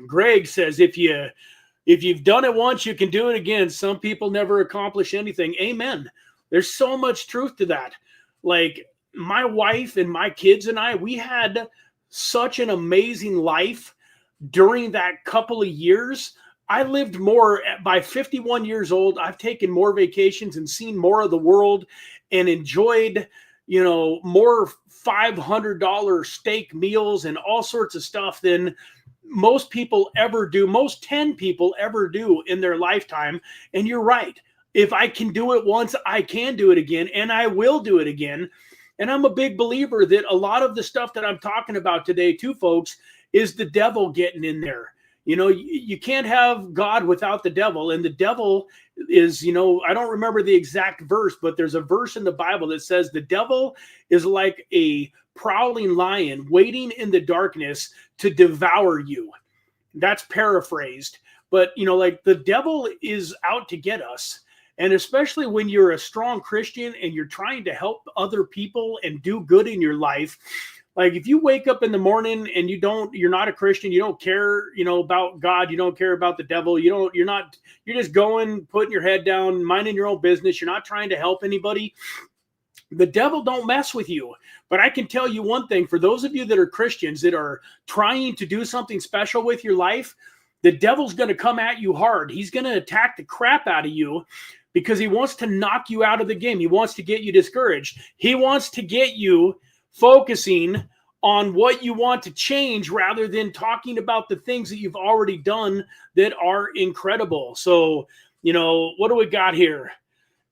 Greg says, if you've done it once, you can do it again. Some people never accomplish anything. Amen. There's so much truth to that. Like, my wife and my kids and I, we had such an amazing life during that couple of years. I lived more. By 51 years old, I've taken more vacations and seen more of the world and enjoyed, more $500 steak meals and all sorts of stuff than most people ever do, most 10 people ever do in their lifetime. And you're right. If I can do it once, I can do it again, and I will do it again. And I'm a big believer that a lot of the stuff that I'm talking about today too, folks, is the devil getting in there. You know, you can't have God without the devil. And the devil is, you know, I don't remember the exact verse, but there's a verse in the Bible that says the devil is like a prowling lion waiting in the darkness to devour you. That's paraphrased. But, you know, like the devil is out to get us. And especially when you're a strong Christian and you're trying to help other people and do good in your life. Like if you wake up in the morning and you're not a Christian, you don't care, you know, about God, you don't care about the devil, you're just going, putting your head down, minding your own business. You're not trying to help anybody. The devil don't mess with you. But I can tell you one thing, for those of you that are Christians that are trying to do something special with your life, the devil's going to come at you hard. He's going to attack the crap out of you because he wants to knock you out of the game. He wants to get you discouraged. He wants to get you focusing on what you want to change rather than talking about the things that you've already done that are incredible. So, you know, what do we got here?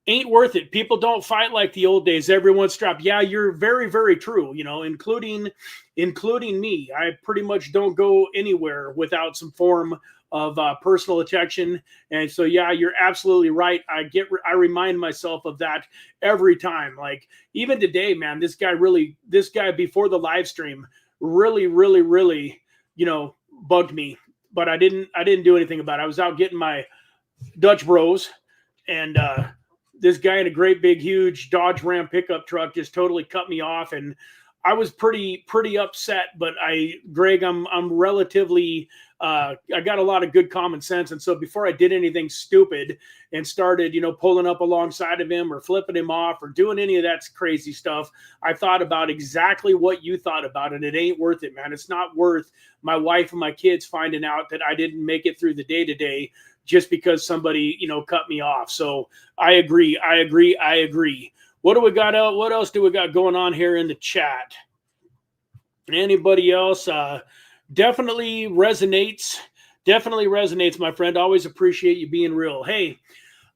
Ain't worth it. People don't fight like the old days. Everyone's strapped. Yeah, you're very, very true. You know, including me. I pretty much don't go anywhere without some form of personal attention. And so, yeah, you're absolutely right. I remind myself of that every time. Like even today, man, this guy before the live stream really, really, really, you know, bugged me, but I didn't do anything about it. I was out getting my Dutch Bros, and this guy in a great big huge Dodge Ram pickup truck just totally cut me off, and I was pretty upset. But Greg, I'm relatively I got a lot of good common sense, and so before I did anything stupid and started, you know, pulling up alongside of him or flipping him off or doing any of that crazy stuff, I thought about exactly what you thought about it. It ain't worth it, man. It's not worth my wife and my kids finding out that I didn't make it through the day today just because somebody, you know, cut me off. So I agree. What do we got out? What else do we got going on here in the chat? Anybody else? Definitely resonates, my friend. Always appreciate you being real. Hey,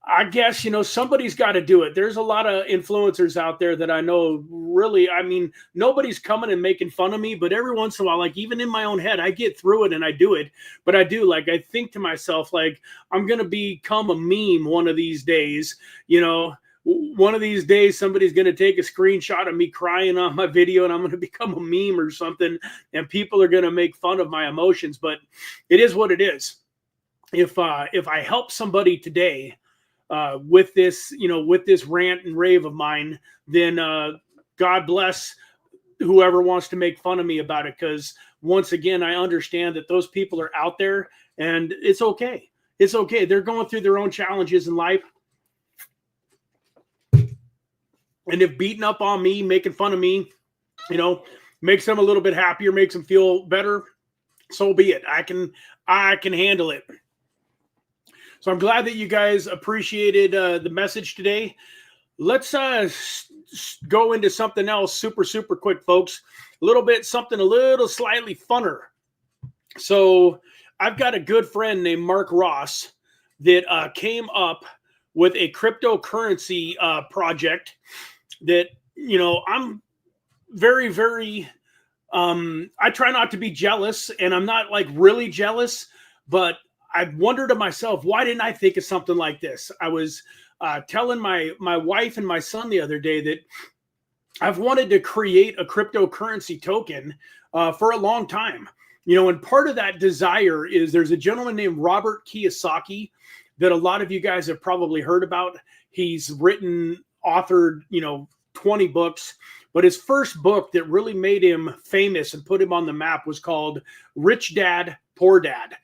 I guess, you know, somebody's got to do it. There's a lot of influencers out there that I know really, I mean, nobody's coming and making fun of me, but every once in a while, like even in my own head, I get through it and I do it. But I do, like, I think to myself, like, I'm going to become a meme one of these days. You know, one of these days, somebody's going to take a screenshot of me crying on my video and I'm going to become a meme or something. And people are going to make fun of my emotions, but it is what it is. If I help somebody today, with this, you know, with this rant and rave of mine, then God bless whoever wants to make fun of me about it. Because once again, I understand that those people are out there and it's okay. It's okay. They're going through their own challenges in life. And if beating up on me, making fun of me, you know, makes them a little bit happier, makes them feel better, so be it. I can handle it. So I'm glad that you guys appreciated the message today. Let's go into something else super, super quick, folks. Something a little slightly funner. So I've got a good friend named Mark Ross that came up with a cryptocurrency project that, you know, I'm very, very, I try not to be jealous, and I'm not like really jealous, but I wondered to myself, why didn't I think of something like this? I was telling my wife and my son the other day that I've wanted to create a cryptocurrency token for a long time. You know, and part of that desire is there's a gentleman named Robert Kiyosaki that a lot of you guys have probably heard about. He's authored, you know, 20 books. But his first book that really made him famous and put him on the map was called Rich Dad, Poor Dad.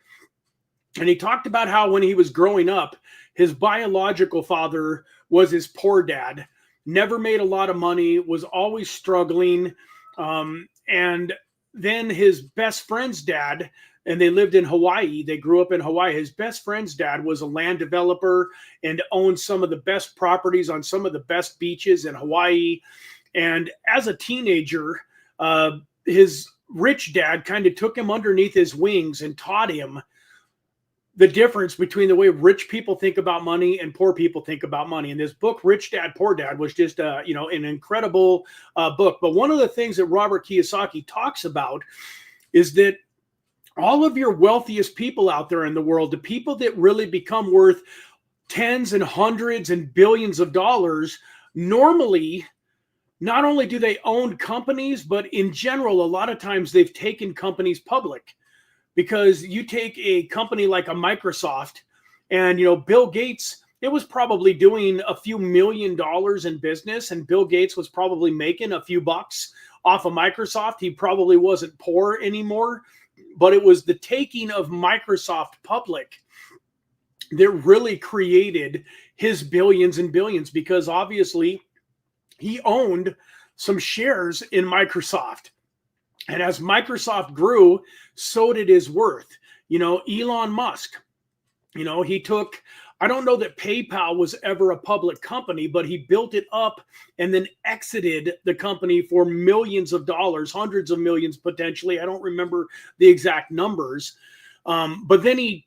And he talked about how when he was growing up, his biological father was his poor dad, never made a lot of money, was always struggling. And then his best friend's dad, and they lived in Hawaii. They grew up in Hawaii. His best friend's dad was a land developer and owned some of the best properties on some of the best beaches in Hawaii. And as a teenager, his rich dad kind of took him underneath his wings and taught him the difference between the way rich people think about money and poor people think about money. And this book, Rich Dad, Poor Dad, was just, an incredible book. But one of the things that Robert Kiyosaki talks about is that all of your wealthiest people out there in the world, the people that really become worth tens and hundreds and billions of dollars, normally, not only do they own companies, but in general, a lot of times they've taken companies public. Because you take a company like a Microsoft, and Bill Gates, it was probably doing a few $1 million in business, and Bill Gates was probably making a few bucks off of Microsoft. He probably wasn't poor anymore, but it was the taking of Microsoft public that really created his billions and billions, because obviously he owned some shares in Microsoft. And as Microsoft grew, so did his worth. Elon Musk, he took, I don't know that PayPal was ever a public company, but he built it up and then exited the company for millions of dollars, hundreds of millions potentially. I don't remember the exact numbers. But then he,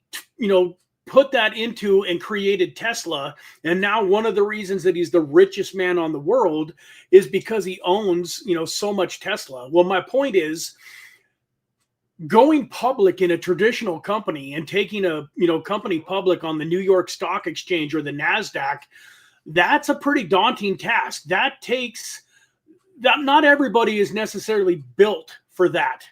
put that into and created Tesla. And now one of the reasons that he's the richest man on the world is because he owns, so much Tesla. Well, my point is, going public in a traditional company and taking a, company public on the New York Stock Exchange or the NASDAQ, that's a pretty daunting task. That takes, that not everybody is necessarily built for that.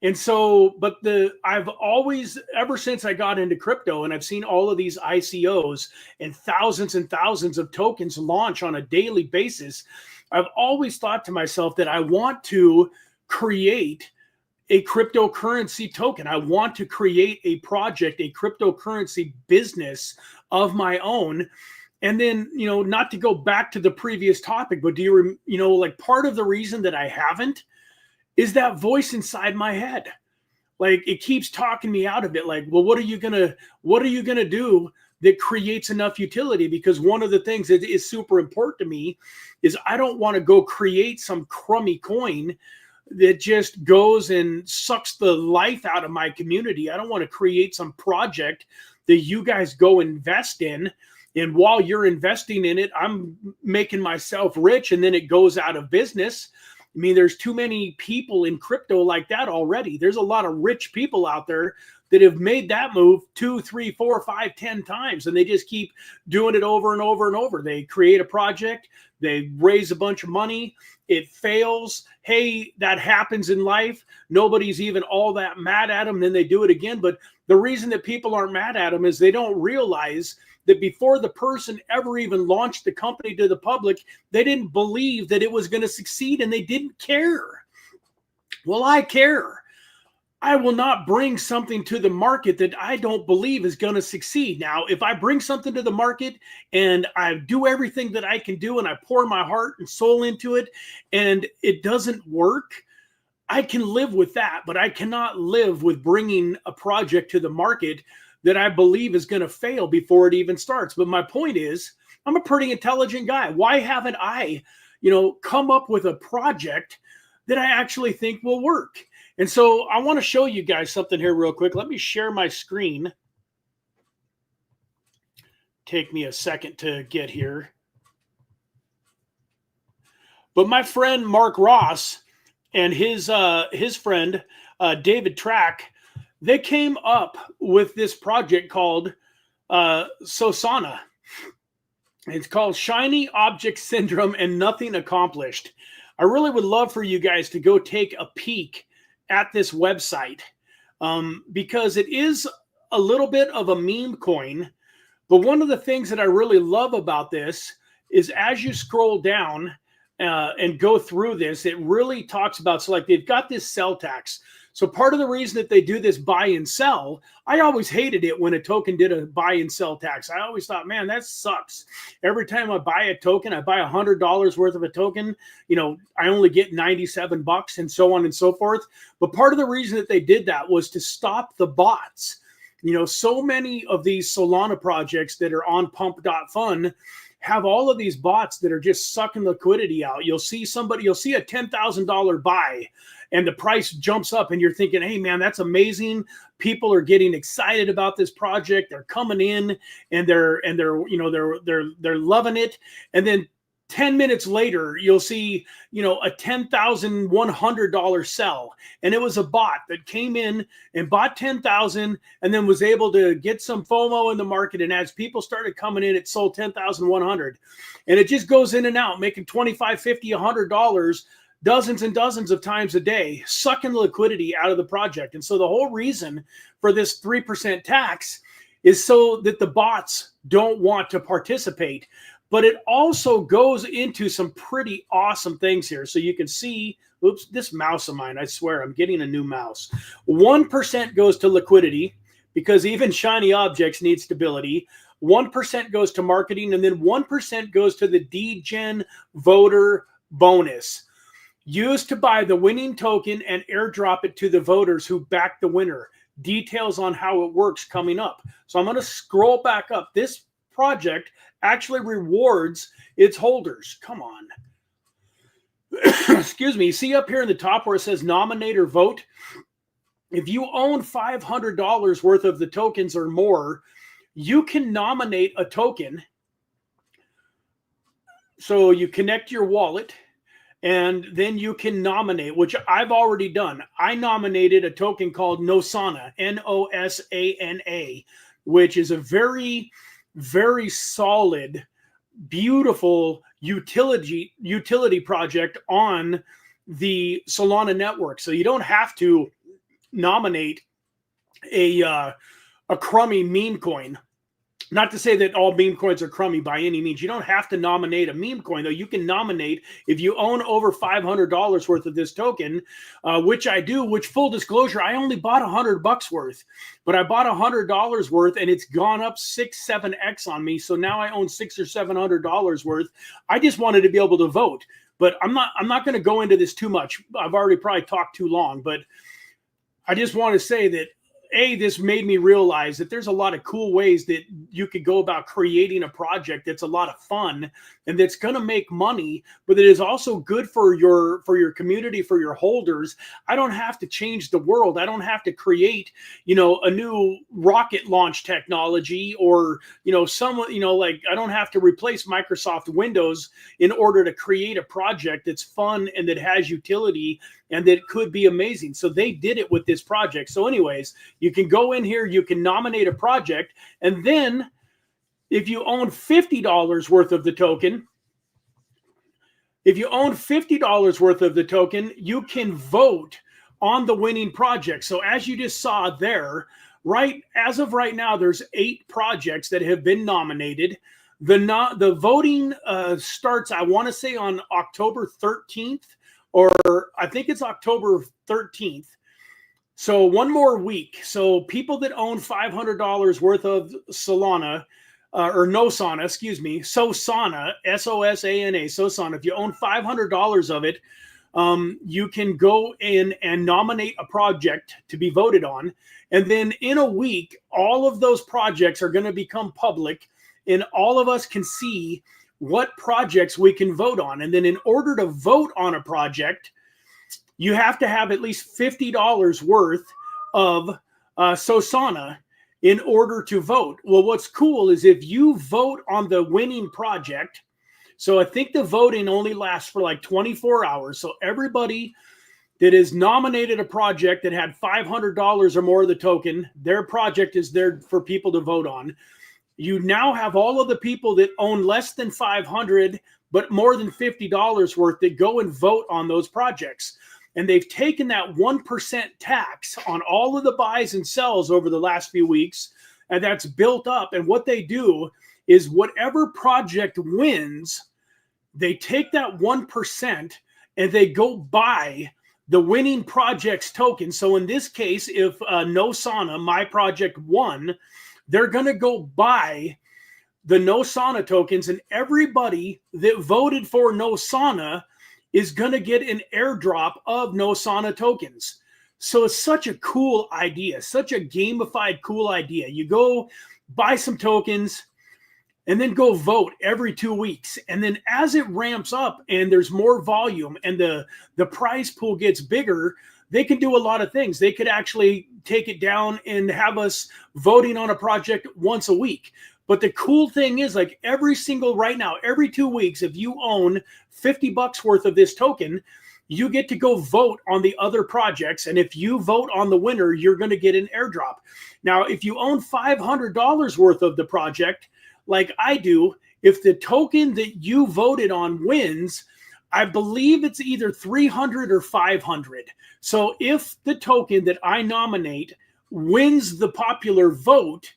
And so, but I've always, ever since I got into crypto, and I've seen all of these ICOs and thousands of tokens launch on a daily basis, I've always thought to myself that I want to create a cryptocurrency token. I want to create a project, a cryptocurrency business of my own. And then, not to go back to the previous topic, but do you, part of the reason that I haven't is that voice inside my head. Like, it keeps talking me out of it. Like, well, what are you gonna do that creates enough utility? Because one of the things that is super important to me is I don't want to go create some crummy coin that just goes and sucks the life out of my community. I don't want to create some project that you guys go invest in, and while you're investing in it, I'm making myself rich, and then it goes out of business. I mean, there's too many people in crypto like that already. There's a lot of rich people out there that have made that move 2, 3, 4, 5, 10 times, and they just keep doing it over and over and over. They create a project, they raise a bunch of money, it fails. Hey, that happens in life. Nobody's even all that mad at them. Then they do it again. But the reason that people aren't mad at them is they don't realize that before the person ever even launched the company to the public, they didn't believe that it was going to succeed, and they didn't care. Well, I care. I will not bring something to the market that I don't believe is going to succeed. Now, if I bring something to the market and I do everything that I can do and I pour my heart and soul into it and it doesn't work, I can live with that. But I cannot live with bringing a project to the market that I believe is going to fail before it even starts. But my point is, I'm a pretty intelligent guy. Why haven't I, come up with a project that I actually think will work? And so I want to show you guys something here real quick. Let me share my screen. Take me a second to get here. But my friend Mark Ross and his friend David Track, they came up with this project called Sosana. It's called Shiny Object Syndrome and Nothing Accomplished. I really would love for you guys to go take a peek at this website because it is a little bit of a meme coin. But one of the things that I really love about this is as you scroll down and go through this, it really talks about, so like they've got this sell tax. So part of the reason that they do this buy and sell, I always hated it when a token did a buy and sell tax. I always thought, man, that sucks. Every time I buy a token, I buy $100 worth of a token, I only get 97 bucks and so on and so forth. But part of the reason that they did that was to stop the bots. So many of these Solana projects that are on pump.fun, have all of these bots that are just sucking liquidity out. You'll see a $10,000 buy and the price jumps up and you're thinking, hey man, that's amazing. People are getting excited about this project. They're coming in and they're loving it. And then 10 minutes later, you'll see, a $10,100 sell. And it was a bot that came in and bought 10,000 and then was able to get some FOMO in the market. And as people started coming in, it sold 10,100. And it just goes in and out, making $25, $50, $100 dozens and dozens of times a day, sucking liquidity out of the project. And so the whole reason for this 3% tax is so that the bots don't want to participate. But it also goes into some pretty awesome things here. So you can see, oops, this mouse of mine, I swear, I'm getting a new mouse. 1% goes to liquidity because even shiny objects need stability. 1% goes to marketing, and then 1% goes to the DGen voter bonus, used to buy the winning token and airdrop it to the voters who back the winner. Details on how it works coming up. So I'm going to scroll back up. This project actually rewards its holders. Come on. Excuse me. See up here in the top where it says nominate or vote? If you own $500 worth of the tokens or more, you can nominate a token. So you connect your wallet and then you can nominate, which I've already done. I nominated a token called Nosana, Nosana, which is a very, very solid, beautiful utility project on the Solana network. So you don't have to nominate a crummy meme coin. Not to say that all meme coins are crummy by any means. You don't have to nominate a meme coin, though. You can nominate if you own over $500 worth of this token, which I do, which full disclosure, I only bought $100 worth, but I bought $100 worth and it's gone up 6-7x on me. So now I own $600 or $700 worth. I just wanted to be able to vote, but I'm not going to go into this too much. I've already probably talked too long, but I just want to say that this made me realize that there's a lot of cool ways that you could go about creating a project that's a lot of fun and that's going to make money, but that is also good for your community, for your holders. I don't have to change the world. I don't have to create, a new rocket launch technology or, I don't have to replace Microsoft Windows in order to create a project that's fun and that has utility and that could be amazing. So they did it with this project. So anyways, you can go in here, you can nominate a project, and then if you own $50 worth of the token, you can vote on the winning project. So as you just saw there, as of right now, there's 8 projects that have been nominated. The voting starts, I want to say, on October 13th, or I think it's October 13th. So one more week. So people that own $500 worth of Solana, or Nosana, Sosana, Sosana, Sosana. If you own $500 of it, you can go in and nominate a project to be voted on. And then in a week, all of those projects are going to become public and all of us can see what projects we can vote on. And then in order to vote on a project, you have to have at least $50 worth of Sosana in order to vote. Well, what's cool is if you vote on the winning project, so I think the voting only lasts for like 24 hours. So everybody that has nominated a project that had $500 or more of the token, their project is there for people to vote on. You now have all of the people that own less than 500, but more than $50 worth that go and vote on those projects. And they've taken that 1% tax on all of the buys and sells over the last few weeks, and that's built up. And what they do is whatever project wins, they take that 1% and they go buy the winning project's token. So in this case, if Nosana, my project, won, they're going to go buy the Nosana tokens, and everybody that voted for Nosana is going to get an airdrop of Nosana tokens. So it's such a cool idea, such a gamified, cool idea. You go buy some tokens, and then go vote every 2 weeks. And then as it ramps up and there's more volume and the prize pool gets bigger, they can do a lot of things. They could actually take it down and have us voting on a project once a week. But the cool thing is, like, right now, every 2 weeks, if you own $50 worth of this token, you get to go vote on the other projects. And if you vote on the winner, you're going to get an airdrop. Now, if you own $500 worth of the project, like I do, if the token that you voted on wins, I believe it's either 300 or 500. So if the token that I nominate wins the popular vote,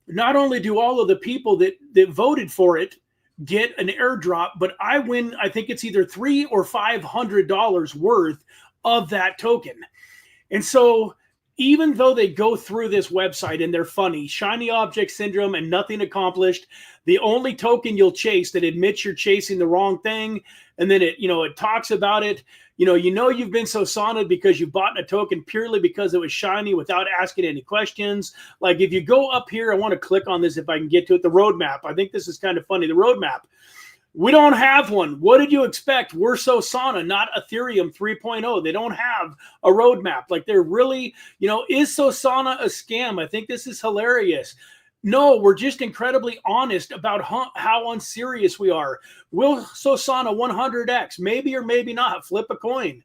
not only do all of the people that voted for it get an airdrop, but I win, I think it's either $300 or $500 worth of that token. And so even though they go through this website and they're funny, shiny object syndrome and nothing accomplished, the only token you'll chase that admits you're chasing the wrong thing, and then it talks about it, you've been so soned because you bought a token purely because it was shiny without asking any questions. Like, if you go up here, I want to click on this if I can get to it, the roadmap. I think this is kind of funny. The roadmap. We don't have one. What did you expect? We're Solana, not Ethereum 3.0. They don't have a roadmap. Like, they're really, is Solana a scam? I think this is hilarious. No, we're just incredibly honest about how unserious we are. Will Solana 100x? Maybe or maybe not. Flip a coin.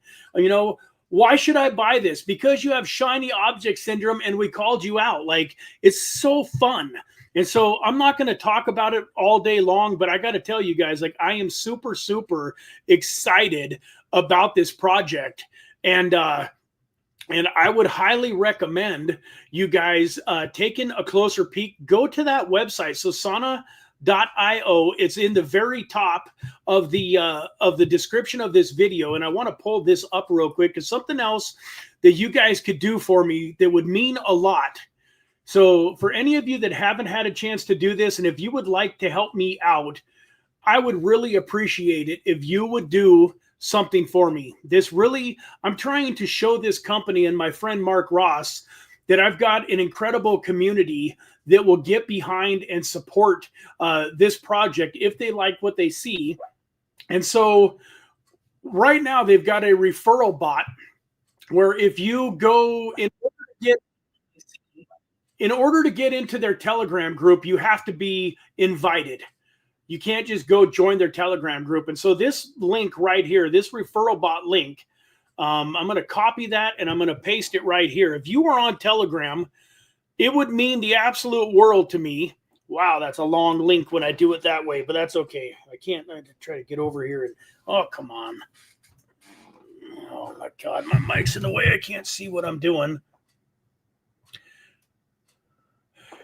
Why should I buy this? Because you have shiny object syndrome and we called you out. Like, it's so fun. And so I'm not going to talk about it all day long, but I got to tell you guys, like, I am super, super excited about this project. And I would highly recommend you guys taking a closer peek. Go to that website, Solana.io. It's in the very top of the description of this video. And I want to pull this up real quick, because something else that you guys could do for me that would mean a lot. So for any of you that haven't had a chance to do this, and if you would like to help me out, I would really appreciate it if you would do something for me. I'm trying to show this company and my friend Mark Ross that I've got an incredible community that will get behind and support this project if they like what they see. And so right now they've got a referral bot where if you go in order to get into their Telegram group, you have to be invited. You can't just go join their Telegram group. And so this link right here, this referral bot link, I'm going to copy that and I'm going to paste it right here. If you were on Telegram, it would mean the absolute world to me. Wow, that's a long link when I do it that way, but that's okay. I have to try to get over here. And oh, come on. Oh, my God, my mic's in the way. I can't see what I'm doing.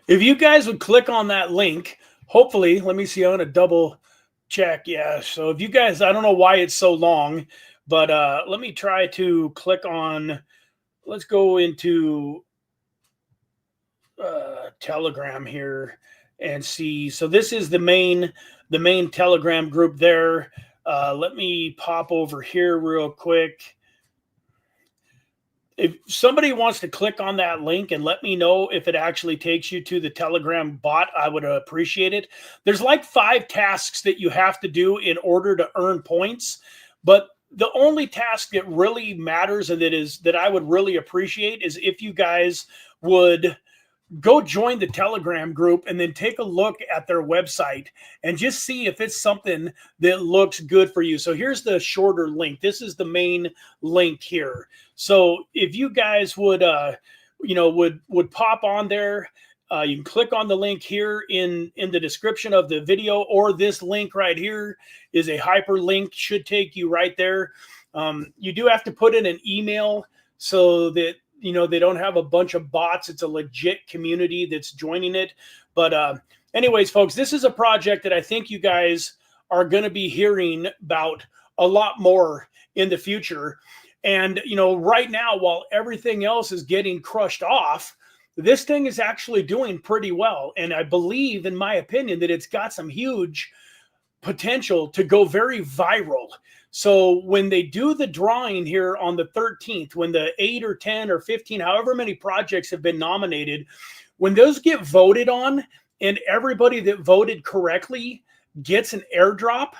If you guys would click on that link, hopefully, let me see, I'm going to double check. Yeah, so if you guys, I don't know why it's so long, but let me try to click on, let's go into Telegram here and see. So this is the main Telegram group there. Let me pop over here real quick. If somebody wants to click on that link and let me know if it actually takes you to the Telegram bot, I would appreciate it. There's like 5 tasks that you have to do in order to earn points, but the only task that really matters and that I would really appreciate is if you guys would go join the Telegram group and then take a look at their website and just see if it's something that looks good for you. So here's the shorter link. This is the main link here. So if you guys would, would pop on there, you can click on the link here in the description of the video, or this link right here is a hyperlink, should take you right there. You do have to put in an email so that they don't have a bunch of bots. It's a legit community that's joining it. But anyways, folks, this is a project that I think you guys are going to be hearing about a lot more in the future. And, right now, while everything else is getting crushed off, this thing is actually doing pretty well. And I believe, in my opinion, that it's got some huge potential to go very viral. So when they do the drawing here on the 13th, when the 8 or 10 or 15, however many projects have been nominated, when those get voted on and everybody that voted correctly gets an airdrop,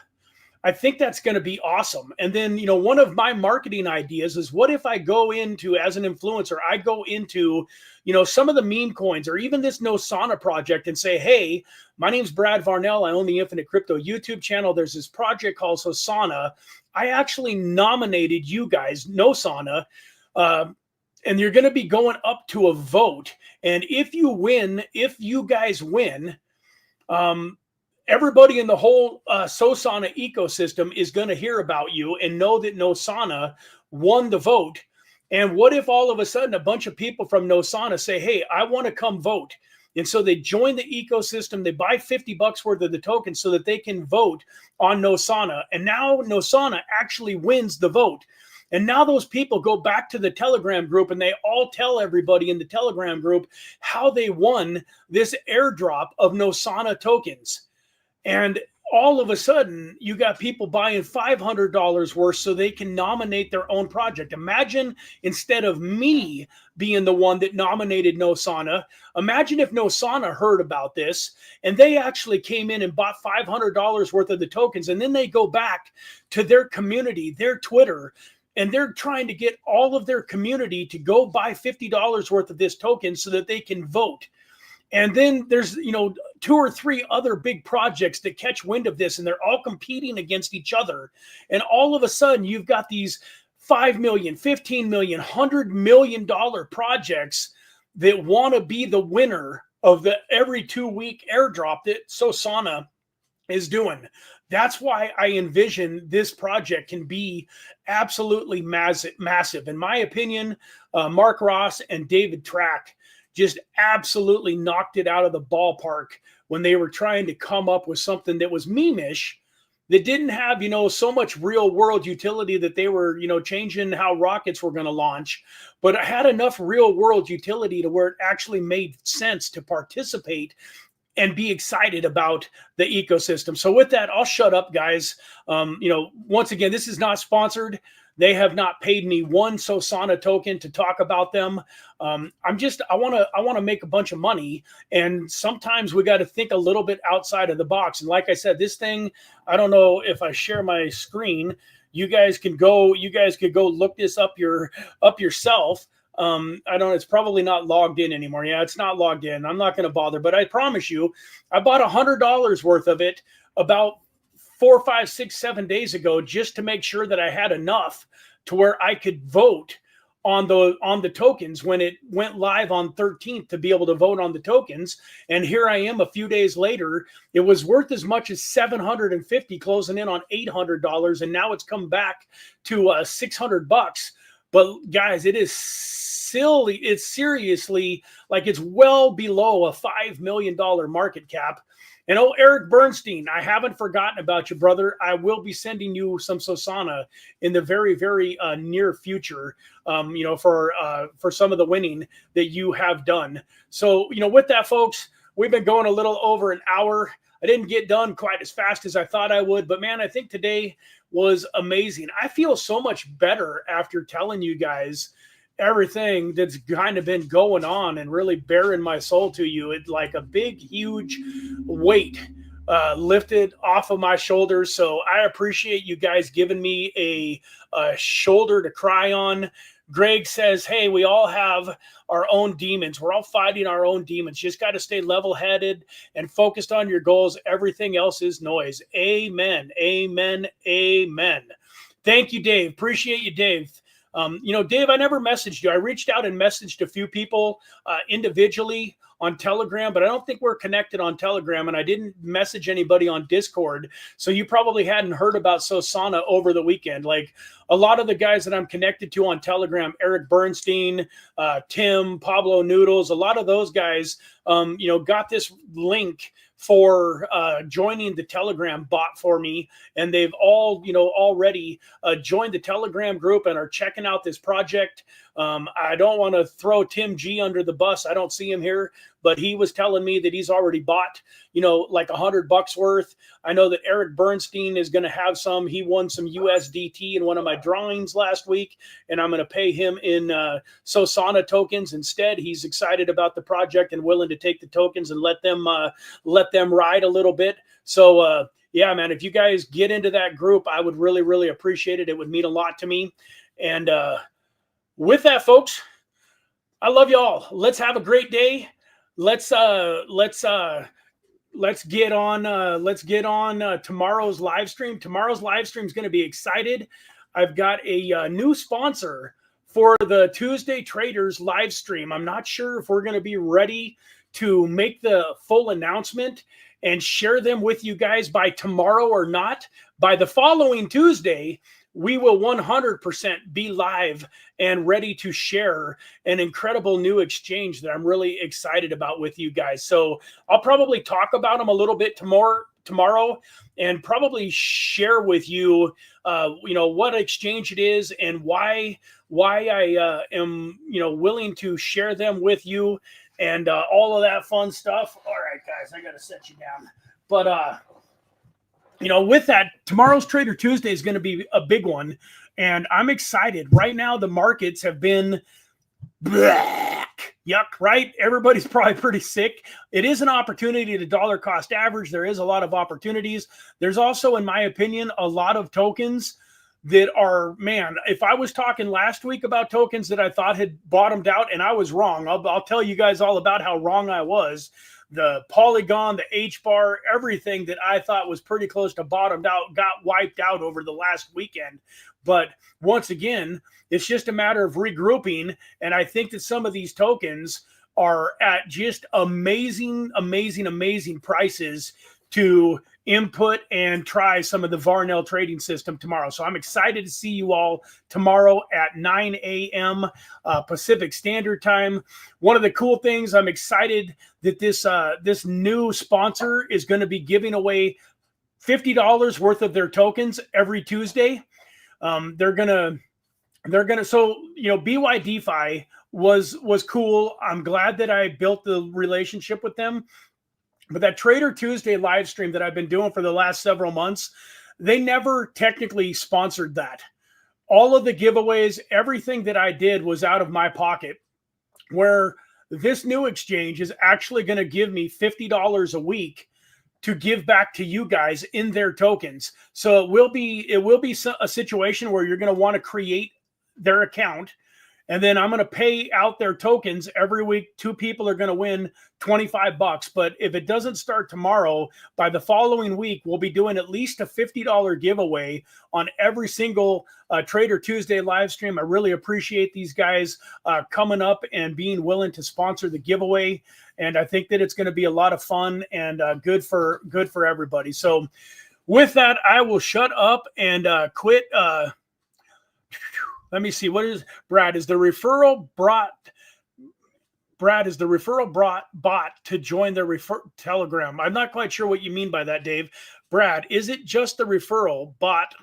I think that's going to be awesome. And then, one of my marketing ideas is, what if I go into, as an influencer, I go into, some of the meme coins or even this Nosana project and say, hey, my name's Brad Varnell. I own the Infinite Crypto YouTube channel. There's this project called Nosana. I actually nominated you guys, Nosana, and you're going to be going up to a vote. And if you guys win, everybody in the whole Nosana ecosystem is going to hear about you and know that Nosana won the vote. And what if all of a sudden a bunch of people from Nosana say, hey, I want to come vote. And so they join the ecosystem, they buy $50 worth of the tokens so that they can vote on Nosana. And now Nosana actually wins the vote. And now those people go back to the Telegram group and they all tell everybody in the Telegram group how they won this airdrop of Nosana tokens. And all of a sudden, you got people buying $500 worth so they can nominate their own project. Imagine, instead of me being the one that nominated Nosana, imagine if Nosana heard about this and they actually came in and bought $500 worth of the tokens, and then they go back to their community, their Twitter, and they're trying to get all of their community to go buy $50 worth of this token so that they can vote. And then there's, 2 or 3 other big projects that catch wind of this, and they're all competing against each other. And all of a sudden, you've got these $5 million, $15 million, $100 million projects that want to be the winner of the every 2-week airdrop that Nosana is doing. That's why I envision this project can be absolutely massive. In my opinion, Mark Ross and David Track just absolutely knocked it out of the ballpark when they were trying to come up with something that was meme-ish, that didn't have, so much real world utility, that they were, changing how rockets were going to launch, but it had enough real world utility to where it actually made sense to participate and be excited about the ecosystem. So with that, I'll shut up, guys. Once again, this is not sponsored. They have not paid me one Nosana token to talk about them. I want to make a bunch of money, and sometimes we got to think a little bit outside of the box. And like I said, this thing, I don't know if I share my screen. You guys could go look this up yourself. It's probably not logged in anymore. Yeah, it's not logged in. I'm not going to bother, but I promise you, I bought $100 worth of it about 4, 5, 6, 7 days ago, just to make sure that I had enough to where I could vote on the tokens when it went live on 13th, to be able to vote on the tokens. And here I am a few days later. It was worth as much as $750, closing in on $800, and now it's come back to $600. But guys, it is silly. It's seriously, like, it's well below a $5 million market cap. And Eric Bernstein, I haven't forgotten about you, brother. I will be sending you some Nosana in the very, very near future, for some of the winning that you have done. So, with that, folks, we've been going a little over an hour. I didn't get done quite as fast as I thought I would, but man, I think today was amazing. I feel so much better after telling you guys everything that's kind of been going on and really bearing my soul to you. It's like a big, huge weight lifted off of my shoulders. So I appreciate you guys giving me a shoulder to cry on. Greg says, hey, we all have our own demons. We're all fighting our own demons. Just got to stay level-headed and focused on your goals. Everything else is noise. Amen. Amen. Amen. Thank you, Dave. Appreciate you, Dave. Dave, I never messaged you. I reached out and messaged a few people individually on Telegram, but I don't think we're connected on Telegram, and I didn't message anybody on Discord. So you probably hadn't heard about Nosana over the weekend. Like, a lot of the guys that I'm connected to on Telegram, Eric Bernstein, Tim, Pablo Noodles, a lot of those guys, got this link for joining the Telegram bot for me, and they've all already joined the Telegram group and are checking out this project. I don't want to throw Tim G under the bus. I don't see him here, but he was telling me that he's already bought, you know, like $100 worth. I know that Eric Bernstein is going to have some. He won some USDT in one of my drawings last week, and I'm going to pay him in Solana tokens instead. He's excited about the project and willing to take the tokens and let them ride a little bit. So yeah, man, if you guys get into that group, I would really, really appreciate it. It would mean a lot to me. And with that, folks, I love you all. Let's have a great day. Let's get on tomorrow's live stream. Tomorrow's live stream is going to be excited. I've got a new sponsor for the Tuesday Traders live stream. I'm not sure if we're going to be ready to make the full announcement and share them with you guys by tomorrow or not. By the following Tuesday, we will 100% be live and ready to share an incredible new exchange that I'm really excited about with you guys. So I'll probably talk about them a little bit tomorrow and probably share with you, you know, what exchange it is and why I am, you know, willing to share them with you and all of that fun stuff. All right, guys, I got to set you down. But, you know, with that, tomorrow's Trader Tuesday is going to be a big one, and I'm excited. Right now, the markets have been yuck, right? Everybody's probably pretty sick. It is an opportunity to dollar cost average. There is a lot of opportunities. There's also, in my opinion, a lot of tokens that are, man, if I was talking last week about tokens that I thought had bottomed out, and I was wrong, I'll tell you guys all about how wrong I was. The Polygon, the H-bar, everything that I thought was pretty close to bottomed out got wiped out over the last weekend. But once again, it's just a matter of regrouping. And I think that some of these tokens are at just amazing, amazing, amazing prices to input and try some of the Varnell trading system tomorrow. So I'm excited to see you all tomorrow at 9 a.m. Pacific Standard Time. One of the cool things, I'm excited that this new sponsor is going to be giving away $50 worth of their tokens every Tuesday. They're gonna so, you know, BYDFI was cool. I'm glad that I built the relationship with them. But that Trader Tuesday live stream that I've been doing for the last several months, they never technically sponsored that. All of the giveaways, everything that I did was out of my pocket, where this new exchange is actually going to give me $50 a week to give back to you guys in their tokens. So it will be a situation where you're going to want to create their account, and then I'm going to pay out their tokens every week. 2 people are going to win $25. But if it doesn't start tomorrow, by the following week, we'll be doing at least a $50 giveaway on every single Trader Tuesday live stream. I really appreciate these guys coming up and being willing to sponsor the giveaway. And I think that it's going to be a lot of fun and good for everybody. So with that, I will shut up and quit. Let me see. What is Brad? Is the referral bot to join the Telegram? I'm not quite sure what you mean by that, Dave. Brad, is it just the referral bot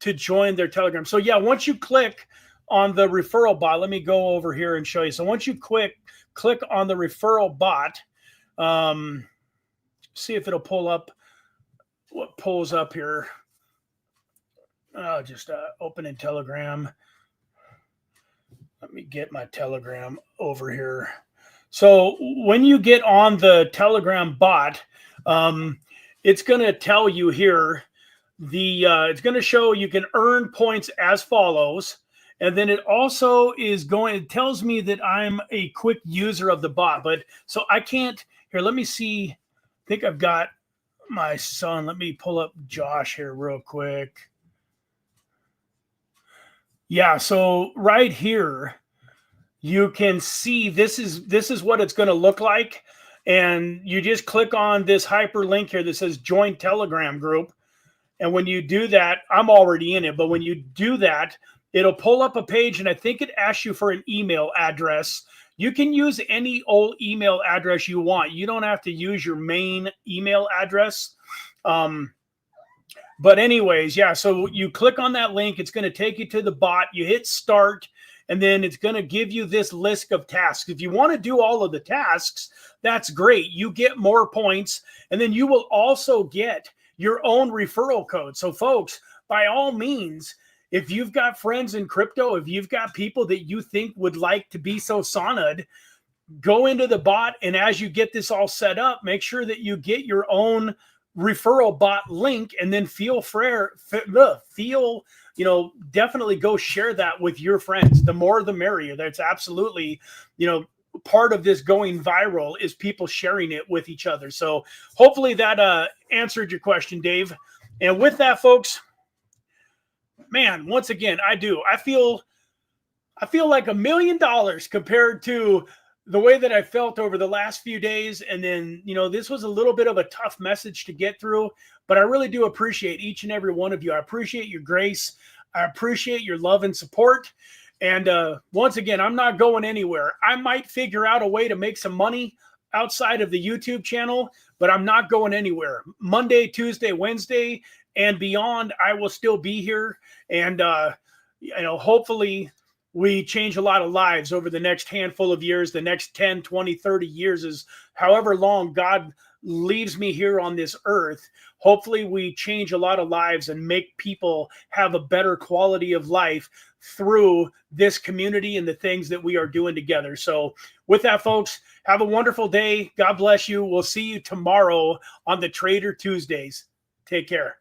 to join their Telegram? So yeah, once you click on the referral bot, let me go over here and show you. So once you click on the referral bot, see if it'll pull up what pulls up here. Just open in Telegram. Let me get my Telegram over here. So when you get on the Telegram bot, it's going to tell you here, it's going to show you can earn points as follows. And then it also it tells me that I'm a quick user of the bot. But so I can't, here, let me see. I think I've got my son. Let me pull up Josh here real quick. Yeah, so right here, you can see this is what it's going to look like. And you just click on this hyperlink here that says join Telegram group. And when you do that, I'm already in it, but when you do that, it'll pull up a page, and I think it asks you for an email address. You can use any old email address you want. You don't have to use your main email address. But anyways, yeah, so you click on that link. It's going to take you to the bot. You hit start, and then it's going to give you this list of tasks. If you want to do all of the tasks, that's great. You get more points, and then you will also get your own referral code. So folks, by all means, if you've got friends in crypto, if you've got people that you think would like to be so sona'd, go into the bot, and as you get this all set up, make sure that you get your own referral bot link, and then definitely go share that with your friends. The more the merrier. That's absolutely, part of this going viral is people sharing it with each other. So hopefully that answered your question, Dave. And with that, folks, man, once again, I feel like $1 million compared to the way that I felt over the last few days. And then, this was a little bit of a tough message to get through, but I really do appreciate each and every one of you. I appreciate your grace. I appreciate your love and support. And once again, I'm not going anywhere. I might figure out a way to make some money outside of the YouTube channel, but I'm not going anywhere. Monday, Tuesday, Wednesday, and beyond, I will still be here. And, hopefully we change a lot of lives over the next handful of years. The next 10, 20, 30 years is however long God leaves me here on this earth. Hopefully we change a lot of lives and make people have a better quality of life through this community and the things that we are doing together. So with that, folks, have a wonderful day. God bless you. We'll see you tomorrow on the Trader Tuesdays. Take care.